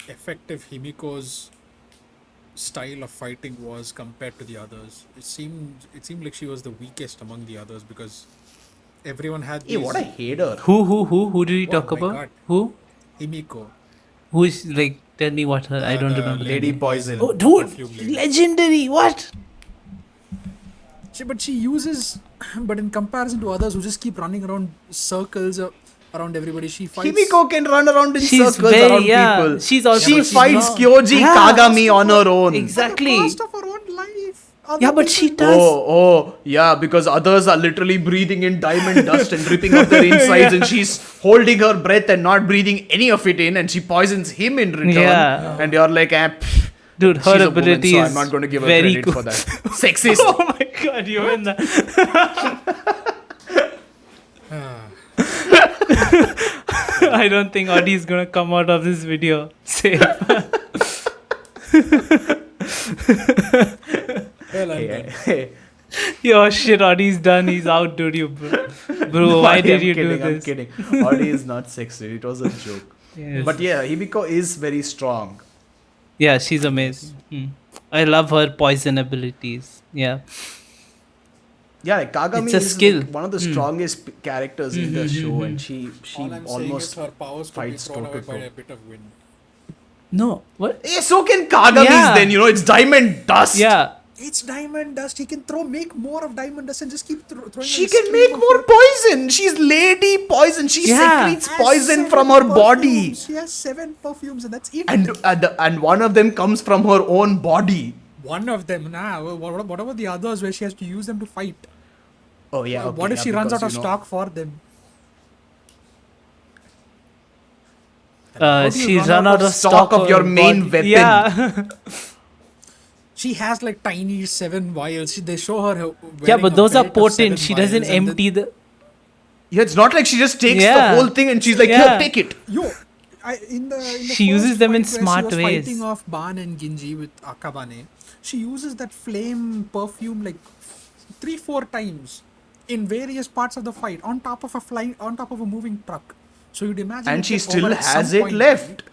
effective Himiko's style of fighting was compared to the others. It seemed like she was the weakest among the others because everyone had Hey, these. what a hater. Who did we Oh talk my about? God. Who? Himiko. Who is like? Tell me what her. I don't The remember. Lady Poison. Oh, dude, perfume lady. legendary! What? But she uses, but in comparison to others who just keep running around circles around everybody, she fights. Himiko can run around in She's circles very around people. She's also She fights strong. Kyoji Yeah. Kagami on her own. Exactly. At the cost of her own life. Yeah, but she does. Oh, yeah, because others are literally breathing in diamond dust and ripping off their insides, and she's holding her breath and not breathing any of it in, and she poisons him in return. Yeah. And you're like, pff, Dude, she's her a ability woman, so is I'm not going to give her very credit cool. for that. Sexist. Oh my god, you in that. I don't think Audi is gonna come out of this video safe. Well, I'm Hey, done. hey. Yo, shit, Audie's done. He's out, dude. You, bro, why did you do this? I'm kidding. Audi is not sexist. It was a joke. Yes. But yeah, Himiko is very strong. Yeah, she's amazing. I love her poison abilities. Yeah. Yeah, like Kagami It's a is skill. like one of the strongest characters in the show, and she All I'm saying is almost her powers could be fights thrown away by toe-to-toe. a bit of wind. No. What? Yeah, so can Kagami's Yeah. then, it's diamond dust. Yeah. It's diamond dust. He can make more of diamond dust and just keep throwing. She a can stream make of more it. poison. She's Lady Poison. She Yeah. secretes Has poison 7 from her body. perfumes. She has 7 perfumes, and that's it. And one of them comes from her own body. One of them, what about the others where she has to use them to fight? Oh, yeah. What if she runs out of stock for them? How do you She's run run out of stock of your her main body. weapon? Yeah. She has like tiny 7 vials. They show her. Yeah, wearing but a those are belt of 7 potent. She doesn't vials and empty the. Yeah, it's not like she just takes the Yeah. whole thing and she's like, Yeah. here, take it. In the She uses first them in fight where smart she was ways. fighting off Ban and Ginji with Akabane, she uses that flame perfume like 3-4 times in various parts of the fight on top of a moving truck. So you'd imagine. And it she gets still over at has some it point, left.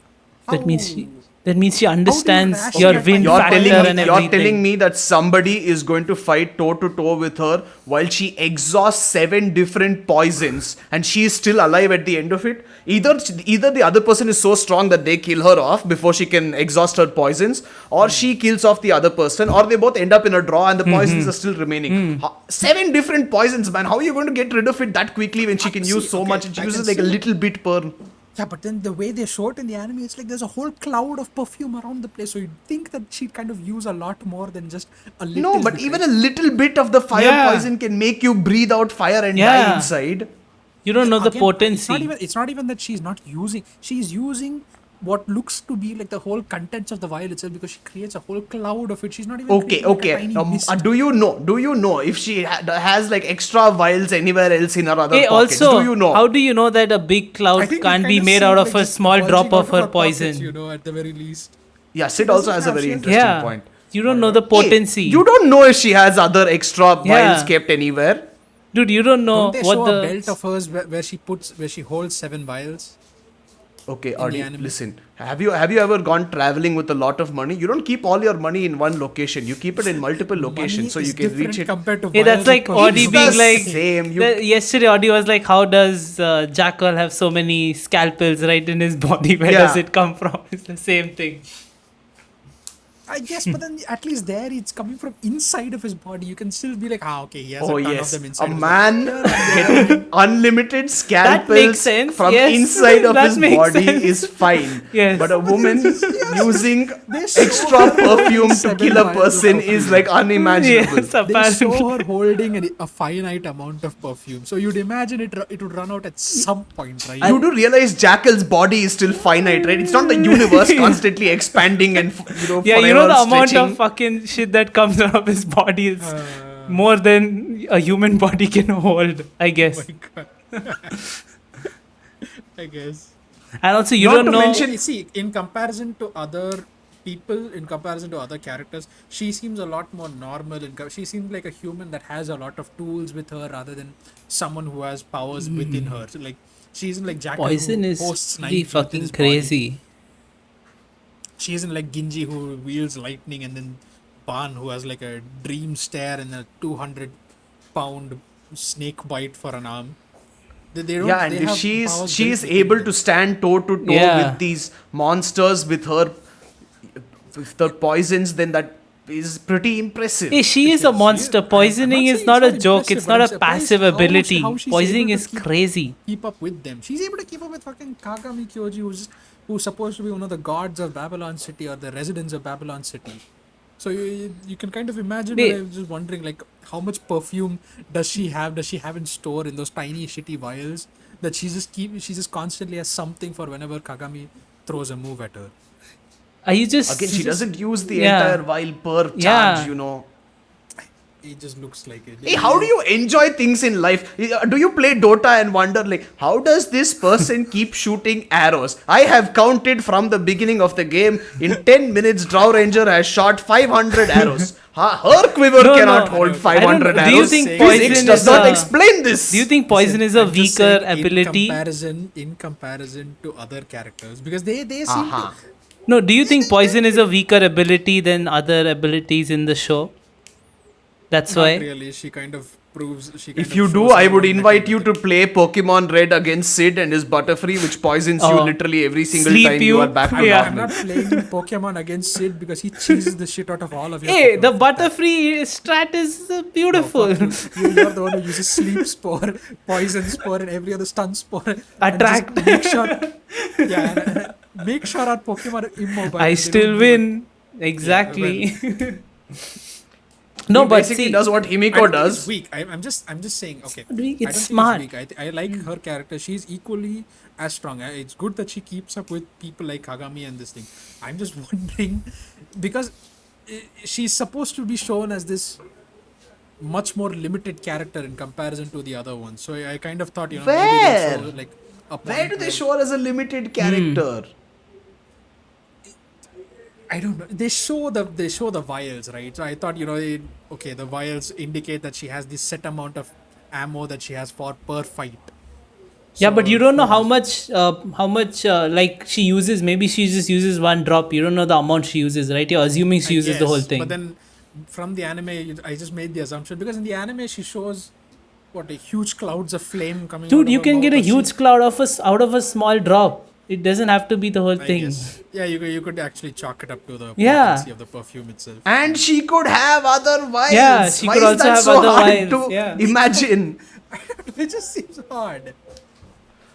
That means How? she understands rationally your find win You're factor telling and me- You're everything. telling me that somebody is going to fight toe to toe with her while she exhausts 7 different poisons and she is still alive at the end of it? Either the other person is so strong that they kill her off before she can exhaust her poisons, or she kills off the other person, or they both end up in a draw and the poisons are still remaining. 7 different poisons, man. How are you going to get rid of it that quickly when she can use so much and she I uses can like a see- little bit per... Yeah, but then the way they show it in the anime, it's like there's a whole cloud of perfume around the place. So you'd think that she'd kind of use a lot more than just a little. No, but bit, even right? a little bit of the fire Yeah. poison can make you breathe out fire and Yeah. die inside. You don't know the Again, potency. It's not even that she's not using. She's using what looks to be like the whole contents of the vial itself because she creates a whole cloud of it. She's not even. Okay, creating, like, a okay. tiny mist. Do you know if she has like extra vials anywhere else in her other Hey, pockets? also, Do you know? how do you know that a big I cloud think can't you be kind made see out it, of like, a just small bulging drop out of her pockets, poison? at the very least. Yeah, Sid also has a have- very she has- interesting Yeah. point. You don't know the Hey, potency. you don't know if she has other extra vials Yeah. kept anywhere. Dude, you don't know Don't they what show the. a belt of hers where she holds 7 vials? Okay, the Adi, anime. listen. Have you ever gone traveling with a lot of money? You don't keep all your money in one location. You keep it in multiple locations so Money you is can different reach it. compared to Hey, that's vials of like perfume. Audi It's being the like. same. Yesterday, Audi was like, how does Jackal have so many scalpels right in his body? Where Yeah. does it come from? It's the same thing. I guess, but then at least there it's coming from inside of his body. You can still be like, okay, he has Oh a ton yes, of them inside. a of his man getting unlimited scalpels makes sense, from yes. inside of That his makes body sense. is fine. Yes. But a woman using They show extra her perfume to 7 kill a vials of person perfume. is like unimaginable. Yes, They apparently. show her holding a finite amount of perfume. So you'd imagine it would run out at some point, right? You do realize Jackal's body is still finite, right? It's not the universe constantly expanding and Yeah, you know know the her amount stretching. of fucking shit that comes out of his body is Uh, more than a human body can hold, I guess. my God. I guess. And also, you Not don't to know. mention- You see, in comparison to other people, in comparison to other characters, she seems a lot more normal. She seems like a human that has a lot of tools with her rather than someone who has powers within her. So, like, she isn't like Jackal Poison who is hosts pretty knives within fucking his body. crazy. She isn't like Ginji who wields lightning, and then Ban who has like a dream stare and a 200-pound snake bite for an arm. They don't. Yeah, they and if have she's powers she built is within able them. to stand toe to toe Yeah. with these monsters with the poisons, then that is pretty impressive. Hey, she is a monster. I'm not Poisoning saying is not it's a joke. impressive, It's but not I'm a surprised passive how ability. she's Poisoning able to is keep- crazy. keep up with them. She's able to keep up with fucking Kagami Kyoji, who's supposed to be one of the gods of Babylon City or the residents of Babylon City. So you can kind of imagine. Wait. I was just wondering, like, how much perfume does she have? Does she have in store in those tiny shitty vials that she just constantly has something for whenever Kagami throws a move at her. Are you just Again, she doesn't use the Yeah. entire vial per charge, Yeah. you know. It just looks like it. Hey, how do you enjoy things in life? Do you play Dota and wonder, like, how does this person keep shooting arrows? I have counted from the beginning of the game. In 10 minutes, Drow Ranger has shot 500 arrows. Her quiver No, cannot no. hold I 500 don't know. Do you arrows. think Physics poison does is not a- explain this. Do you think poison is a I'm just weaker saying ability? in comparison to other characters, because they seem Aha. to. No, do you think poison is a weaker ability than other abilities in the show? That's Not why. really. She kind of proves. If you do, I would invite you to play Pokemon Red against Sid and his Butterfree, which poisons you Oh. literally every single Sleep time you you. are back to Yeah. I'm normal. not playing Pokemon against Sid because he cheeses the shit out of all of you. Hey, the Butterfree strat is beautiful. You're the one who uses sleep spore, poison spore, and every other stun spore. and Attract. just Make sure, make sure our Pokemon are immobile. I They still don't win. Exactly. No, He but basically see, does what I Himiko don't think does. it's weak. I'm just saying. Okay, It's I don't smart. think it's weak. I like her character. She's equally as strong. It's good that she keeps up with people like Kagami and this thing. I'm just wondering because she's supposed to be shown as this much more limited character in comparison to the other ones. So I kind of thought, maybe Where? they'll show like a Where point do they where- show her as a limited character? I don't know. They show the vials, right? So I thought, the vials indicate that she has this set amount of ammo that she has for per fight. yeah, but So you don't know who how much like she uses. Maybe she just uses one drop. You don't know the amount she uses, right? You're assuming she I uses the whole guess, thing. But then from the anime, I just made the assumption because in the anime she shows a huge clouds of flame coming. out Dude, of you her can mouth, get a but she- huge cloud out of a small drop. It doesn't have to be the whole I thing. guess. Yeah, you could actually chalk it up to the Yeah. potency of the perfume itself. And she could have other vials. Yeah, she Why could is also that have so other hard vials, to yeah. imagine? It just seems hard.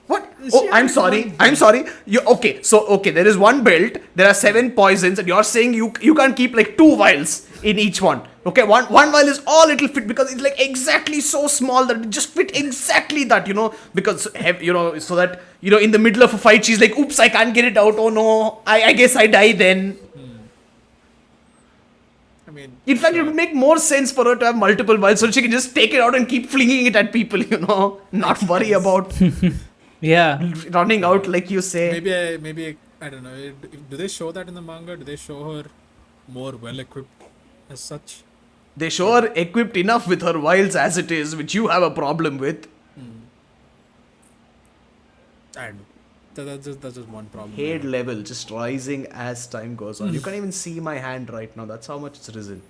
What? She Oh, I'm has sorry. one I'm sorry. Okay. There is one build. There are 7 poisons, and you're saying you can't keep like 2 vials in each one. Okay, one vial is all it'll fit because it's like exactly so small that it just fit exactly that, because so that in the middle of a fight she's like, oops, I can't get it out. Oh no, I guess I die then. I mean, In fact, it would make more sense for her to have multiple vials so she can just take it out and keep flinging it at people. Not worry about Yeah. running out like you say. maybe I don't know. Do they show that in the manga? Do they show her more well equipped as such? They show her equipped enough with her vials as it is, which you have a problem with. I don't know. That's just one problem. Head level just rising as time goes on. You can't even see my hand right now. That's how much it's risen.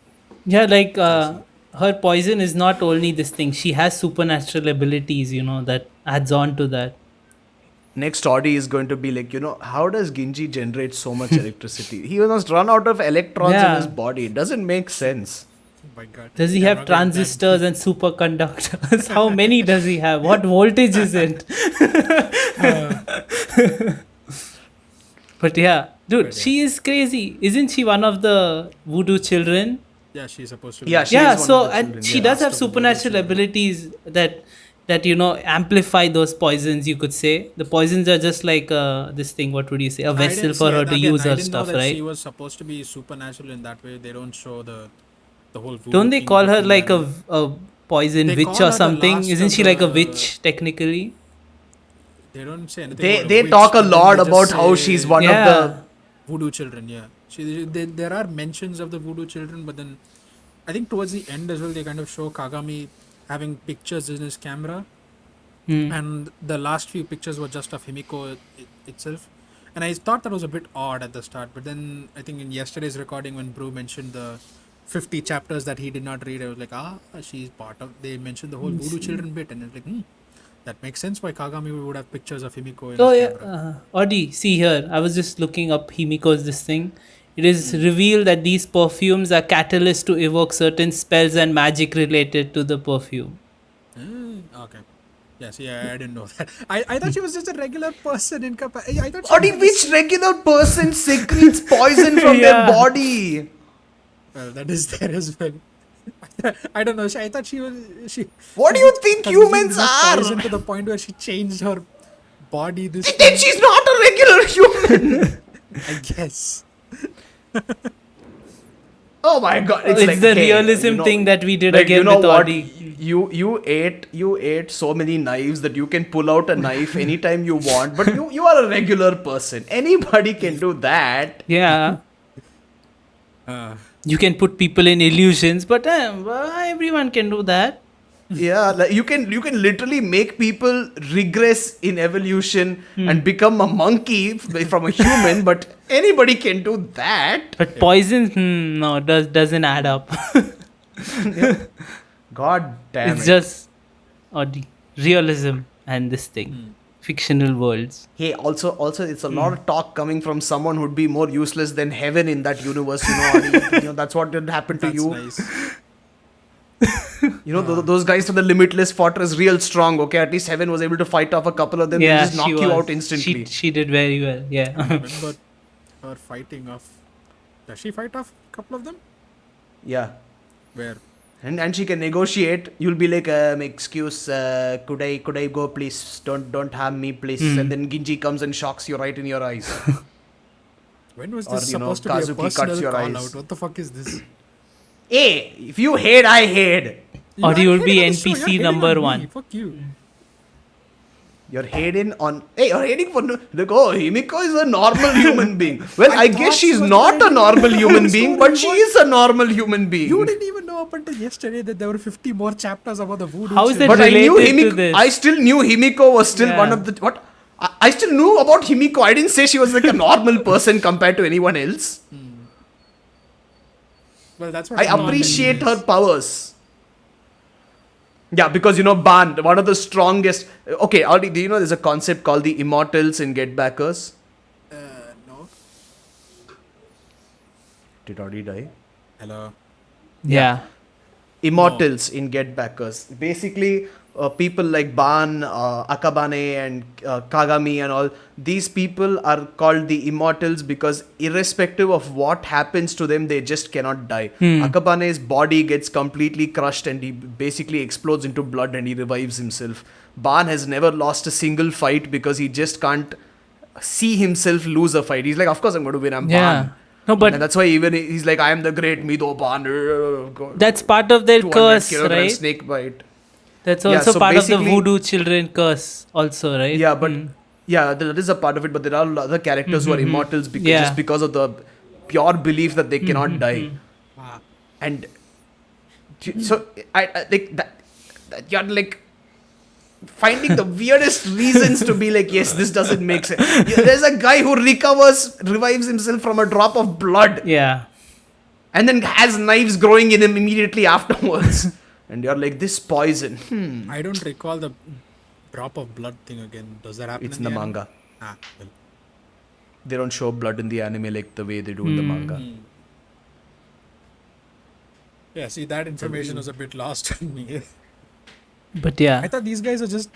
Yeah, like her poison is not only this thing. She has supernatural abilities, that adds on to that. Next Audi is going to be like, how does Ginji generate so much electricity? He must run out of electrons in Yeah. his body. It doesn't make sense. Oh my God. Does he Yeah, have I'm not getting that transistors and superconductors? How many does he have? What voltage is it? But yeah, dude, But yeah. she is crazy. Isn't she one of the voodoo children? Yeah, she's supposed to be. Yeah, she Yeah, is one so of the and children, she yeah. does have Last of the voodoo supernatural children. abilities that that amplify those poisons, you could say. The poisons are just like this thing, what would you say, a I vessel didn't for see her it. to Again, use I her didn't know stuff, that right? she was supposed to be supernatural in that way. They don't show the whole voodoo Don't they thing call her in the like anime. a poison They witch call or her the something? last Isn't of she like a the. witch technically? They don't say anything about a They witch, talk a but then lot they just about how she's say one of the. Yeah. voodoo children. Yeah, there are mentions of the voodoo children, but then I think towards the end as well, they kind of show Kagami having pictures in his camera, Hmm. and the last few pictures were just of Himiko itself. And I thought that was a bit odd at the start, but then I think in yesterday's recording when Brew mentioned the 50 chapters that he did not read, I was like, she's part of. They mentioned the whole voodoo children bit, and it's like, that makes sense why Kagami would have pictures of Himiko in Oh his yeah, camera. Audi, see here. I was just looking up Himiko's this thing. It is revealed that these perfumes are catalysts to evoke certain spells and magic related to the perfume. Okay. Yes, yeah, I didn't know that. I thought she was just a regular person in I thought she Or was which regular person secretes poison from their Yeah. body? Well, that is there as well. I don't know. I thought she was. What do she you was think consuming humans enough are? Poison to the point where she changed her body. This Then she's not a regular human. I guess. Oh my god! It's like, the hey, realism thing that we did like, again you know with what? Audi. You ate so many knives that you can pull out a knife anytime you want. But you are a regular person. Anybody can do that. Yeah. You can put people in illusions, but everyone can do that. Yeah, like you can literally make people regress in evolution and become a monkey from a human, but anybody can do that. But poison, no, doesn't add up. God damn It's it. just Audi. Realism and this thing. Fictional worlds. Hey, also, it's a lot of talk coming from someone who'd be more useless than heaven in that universe. Adi. That's what would happen to That's you. nice. Those guys from the Limitless Fortress, real strong. Okay, at least heaven was able to fight off a couple of them. They just knock you out instantly. She did very well. Yeah. Remember her fighting off. Does she fight off a couple of them? Yeah. Where? And she can negotiate. You'll be like, excuse, could I go, please? Don't harm me, please. And then Ginji comes and shocks you right in your eyes. When was Or, this you know, supposed to be a Kazuki cuts personal your call eyes. out? What the fuck is this? Hey, if you hate, I hate. Or you are will be hating on the show, NPC you're hating number on me. 1. Fuck you. You're hating on. Hey, you're hating for. Like, oh, Himiko is a normal human being. Well, I thought guess she she's was not a the normal human story. being, but she What? is a normal human being. You didn't even know up until yesterday that there were 50 more chapters about the voodoo. How is children. that But I knew related to Himiko. this? I still knew Himiko was still Yeah. one of the. What? I still knew about Himiko. I didn't say she was like a normal person compared to anyone else. Well, that's what I normal appreciate means. her powers. Yeah, because Ban, one of the strongest. Okay, Aldi, do you know there's a concept called the Immortals in GetBackers? No. Did Aldi die? Hello. Yeah. Immortals in GetBackers. Basically, people like Ban, Akabane, and Kagami, and all these people are called the Immortals because, irrespective of what happens to them, they just cannot die. Akabane's body gets completely crushed and he basically explodes into blood and he revives himself. Ban has never lost a single fight because he just can't see himself lose a fight. He's like, of course I'm going to win. I'm Yeah. Ban. No, but And that's why even he's like, I am the great Midou Ban. that's part of their 200 curse, kilogram right? snake bite. That's Yeah, also so part of the basically- voodoo children curse, also, right? Yeah, but that is a part of it. But there are other characters who are immortals because Yeah. just because of the pure belief that they cannot die. Ah. And so I like that you're like finding the weirdest reasons to be like, yes, this doesn't make sense. Yeah, there's a guy who revives himself from a drop of blood, Yeah. and then has knives growing in him immediately afterwards. And you're like, this poison. I don't recall the drop of blood thing again. Does that happen It's in in the anime? manga. Ah, well. They don't show blood in the anime like the way they do in the manga. Yeah, see, that information was a bit lost on me. But yeah. I thought these guys are just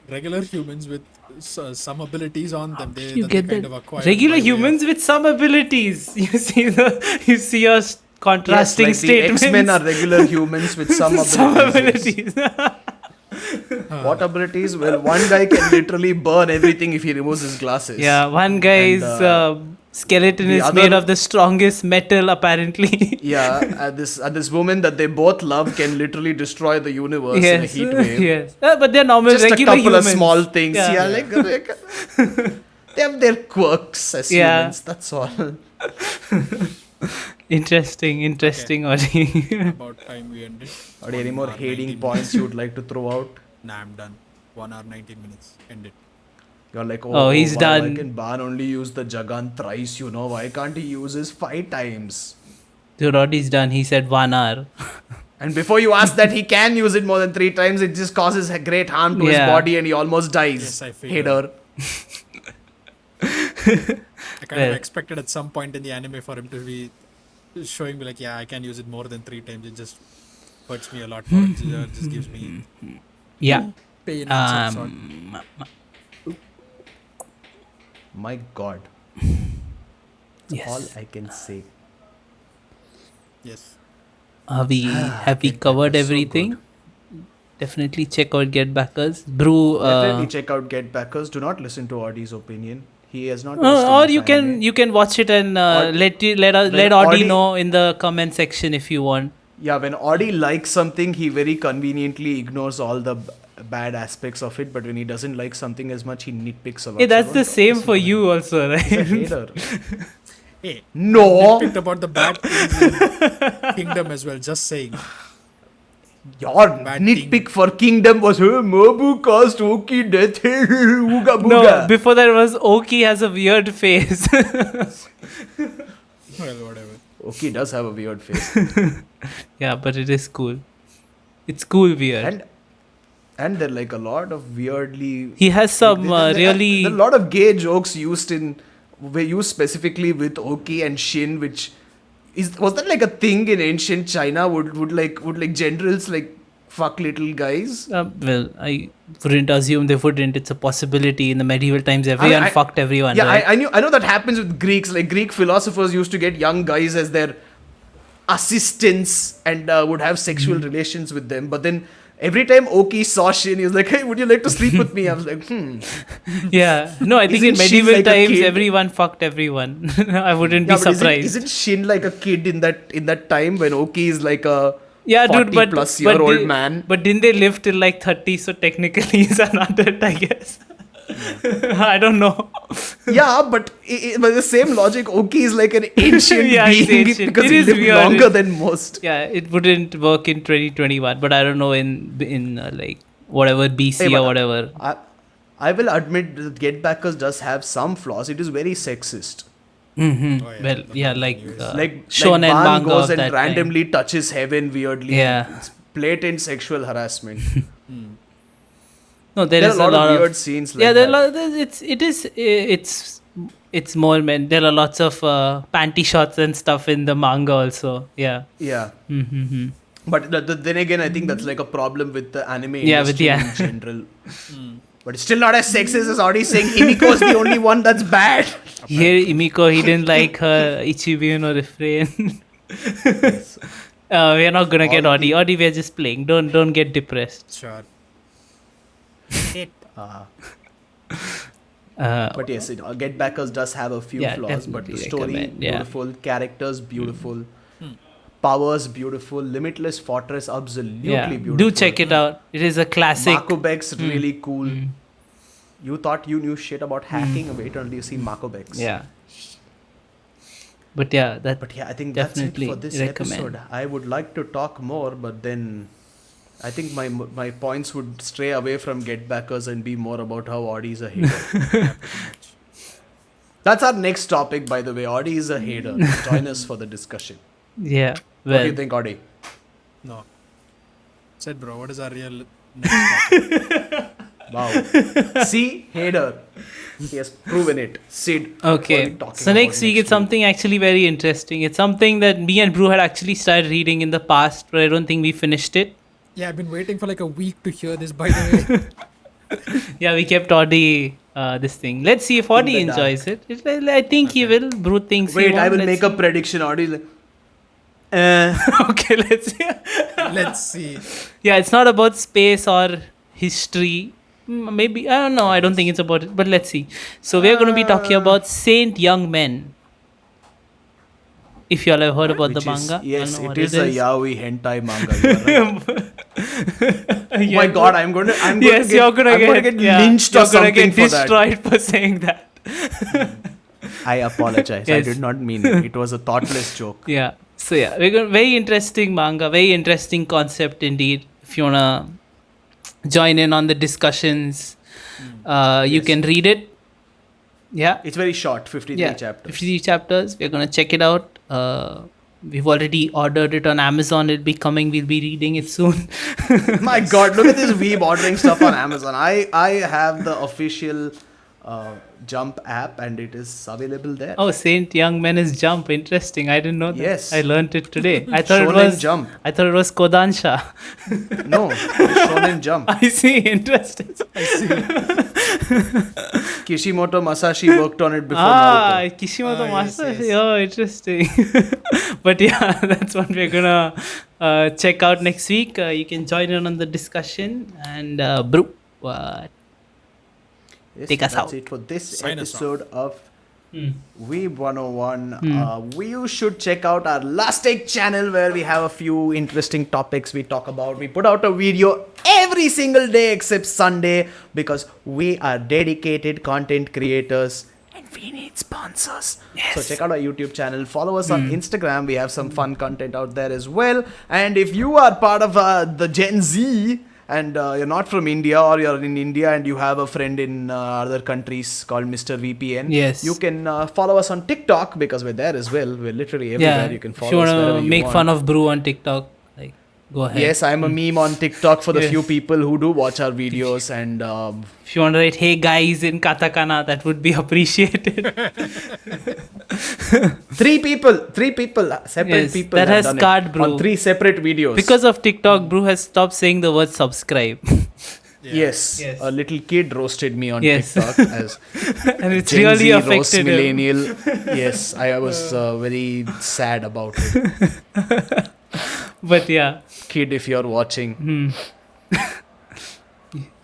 regular humans with some abilities on them. You that get they kind that? of acquire Regular by way of- humans with some abilities. You see your contrasting Yes, like the statements. X-Men are regular humans with some some abilities. abilities. What abilities? Well, one guy can literally burn everything if he removes his glasses. Yeah, one guy's skeleton the is other- made of the strongest metal, apparently. Yeah, this woman that they both love can literally destroy the universe in a Yes, heat wave. yes. But they're normal, Just a regular couple humans. of small things. Yeah. Yeah, like they have their quirks as Yeah. humans. That's all. Interesting, Ori. About time we ended. Are there any 1 more hour, hating 19 points you would like to throw out? Nah, I'm done. 1 hour, 19 minutes. Ended. You're like, Oh, he's why done. can Ban only use the Jagan thrice? Why can't he use his 5 times? Dude, Ori's done. He said 1 hour. And before you ask that he can use it more than 3 times, it just causes a great harm to his Yeah. body and he almost dies. Yes, I figured. Hater. I kind Well. of expected at some point in the anime for him to be showing me like, yeah, I can use it more than 3 times. It just hurts me a lot more. It just gives me Yeah. pain and some sort. My god. Yes. All I can say. Yes. Have we Get covered Backers, so everything? Definitely check out GetBackers. Brew. Definitely check out GetBackers. Do not listen to Audi's opinion. He has not. Or you can watch it and Or- let Audi Audi- know in the comment section if you want. Yeah, when Audi likes something, he very conveniently ignores all the bad aspects of it. But when he doesn't like something as much, he nitpicks a lot. Hey, that's So the don't same listen for to him. you also, He's a right? hater. Hey, No, picked about the bad things in Kingdom as well. Just saying. your Bad nitpick thing. for Kingdom was Mobu caused Oki death. Ooga No, booga. before that was Oki has a weird face. Well, whatever. Oki does have a weird face, Yeah, but it is cool. It's cool weird. and there are like a lot of weirdly. He has some there are really. a lot of gay jokes were used specifically with Oki and Shin, which was that like a thing in ancient China? Would like generals like fuck little guys? Well, I wouldn't assume they wouldn't. It's a possibility. In the medieval times, everyone fucked everyone. Yeah, right? I know that happens with Greeks. Like Greek philosophers used to get young guys as their assistants and would have sexual relations with them. But then every time Oki saw Shin, he was like, "Hey, would you like to sleep with me?" I was like, Yeah. No, I think in Isn't Shin medieval like a times, kid? everyone fucked everyone. I wouldn't Yeah, be but surprised. isn't Shin like a kid in that time when Oki is like a Yeah, 40 dude, but plus but year old they- man? But didn't they live till like 30? So technically, he's an adult, I guess. I don't know. Yeah, but by the same logic, Oki is like an ancient Yeah, he's being ancient. because It he is lived weird. longer than most. Yeah, it wouldn't work in 2021. But I don't know in like whatever BC Hey, but or whatever. I will admit that GetBackers does have some flaws. It is very sexist. Mm-hmm. Oh, yeah, Well, that's yeah, not like news. Like shonen Ban manga goes of and that randomly touches heaven weirdly. Yeah. It's blatant sexual harassment. No, There are a lot of weird scenes like yeah, there are that. it's more men. There are lots of panty shots and stuff in the manga also. Yeah. Yeah. Mm-hmm. But then again, I think that's like a problem with the anime Yeah, with industry the in general. But it's still not as sexist as already saying Himiko is the only one that's bad. Here, Himiko, he didn't like her Ichibi no refrain. We are not gonna get All Audi. Audi, we are just playing. Don't get depressed. Sure. But yes, GetBackers does have a few Yeah, flaws, but the definitely story recommend, yeah. beautiful, characters beautiful, powers beautiful, Limitless Fortress absolutely Yeah, beautiful. do check it out. It is a classic. Makobex really cool. You thought you knew shit about hacking? Wait until you see Makobex. Yeah. But yeah, But yeah, I think that's it Definitely for this recommend. episode. I would like to talk more, but then I think my points would stray away from GetBackers and be more about how Audi is a hater. That's our next topic, by the way. Audi is a hater. Join us for the discussion. yeah. What do Well, you think, Audi? No. Said, bro, what is our real next topic? Wow. See, hater. He has proven it. Sid. what are okay. we talking So about next week it's something actually very interesting. It's something that me and Brew had actually started reading in the past, but I don't think we finished it. Yeah, I've been waiting for like a week to hear this, by the way. Yeah, we kept Audi this thing. Let's see if Audi the dark. enjoys it. I think he will. Brew thinks he Wait, I won't. will Let's make a prediction. Audi is like, see. Okay, let's see. Let's see. Yeah, it's not about space or history. Maybe, I don't know. I don't think it's about it, but let's see. So we're going to be talking about Saint Young Men. If you all have heard about the Which is- manga, yes, you'll know it what is a is. yaoi hentai manga. You are right. Oh Yeah. my god, I'm going to Yes, you're gonna get yeah, lynched you're or gonna something get for that. destroyed for saying that. I apologize. I Yes. did not mean it. It was a thoughtless joke. Yeah. So yeah, we're going very interesting manga, very interesting concept indeed. If you wanna join in on the discussions, you Yes. can read it. Yeah. It's very short, 53 Yeah. chapters. 53 chapters. We're gonna check it out. We've already ordered it on Amazon. It'll be coming. We'll be reading it soon. My god, look at this Weeb ordering stuff on Amazon. I have the official Jump app and it is available there. Oh, Saint Young Men is Jump. Interesting. I didn't know that. Yes. I learned it today. I thought Shonen it was Jump. I thought it was Kodansha. No, it's Shonen Jump. I see. Interesting. Kishimoto Masashi worked on it before Naruto. Kishimoto Yes, Masashi. yes. Oh, interesting. But yeah, that's what we're gonna check out next week. You can join in on the discussion and brew. What? Yes, Take us that's out. it for this Sign us episode of Hmm. Weeb101. You should check out our Last Take channel where we have a few interesting topics we talk about. We put out a video every single day except Sunday because we are dedicated content creators and we need sponsors. So check out our YouTube channel. Follow us on Instagram. We have some fun content out there as well. And if you are part of the Gen Z, and you're not from India or you're in India and you have a friend in other countries called Mr. VPN, Yes. you can follow us on TikTok because we're there as well. We're literally everywhere. Yeah. You can If you follow us wherever wanna you make want. fun of brew on TikTok, like go ahead. Yes, I'm a meme on TikTok for the Yes. few people who do watch our videos and If you want to write "Hey guys" in katakana, that would be appreciated. three people, separate Yes, people that have has done it scarred Bro. on 3 separate videos. Because of TikTok, brew has stopped saying the word subscribe. Yes, Yes. a little kid roasted me on Yes. TikTok as And it's Gen really Z roast affected him. millennial. Yes, I was very sad about it. But yeah, Kid, if you're watching,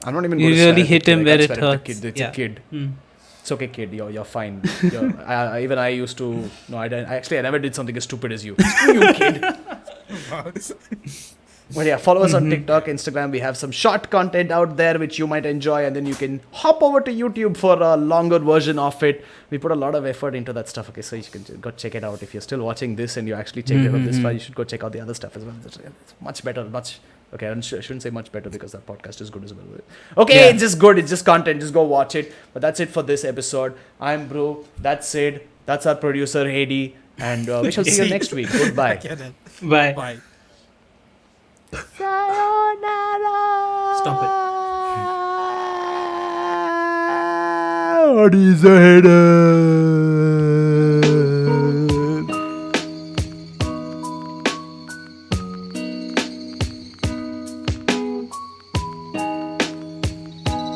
I'm not even You going to really swear at hit the him kid. I where can't it swear at hurts. the kid. It's Yeah. a kid. Hmm. It's okay, kid. You're fine. Even I used to. No, I didn't. Actually, I never did something as stupid as you. Screw you, kid. But yeah, follow us on TikTok, Instagram. We have some short content out there which you might enjoy, and then you can hop over to YouTube for a longer version of it. We put a lot of effort into that stuff. Okay, so you can go check it out. If you're still watching this and you actually checked it out this far, you should go check out the other stuff as well. It's much better. Okay, I shouldn't say much better because that podcast is good as well. Okay, Yeah. it's just good. It's just content. Just go watch it. But that's it for this episode. I'm Bro. That's Sid. That's our producer, Hedy. And we shall see you next week. Goodbye. Get it. Bye. Bye. Stop it. What is a header?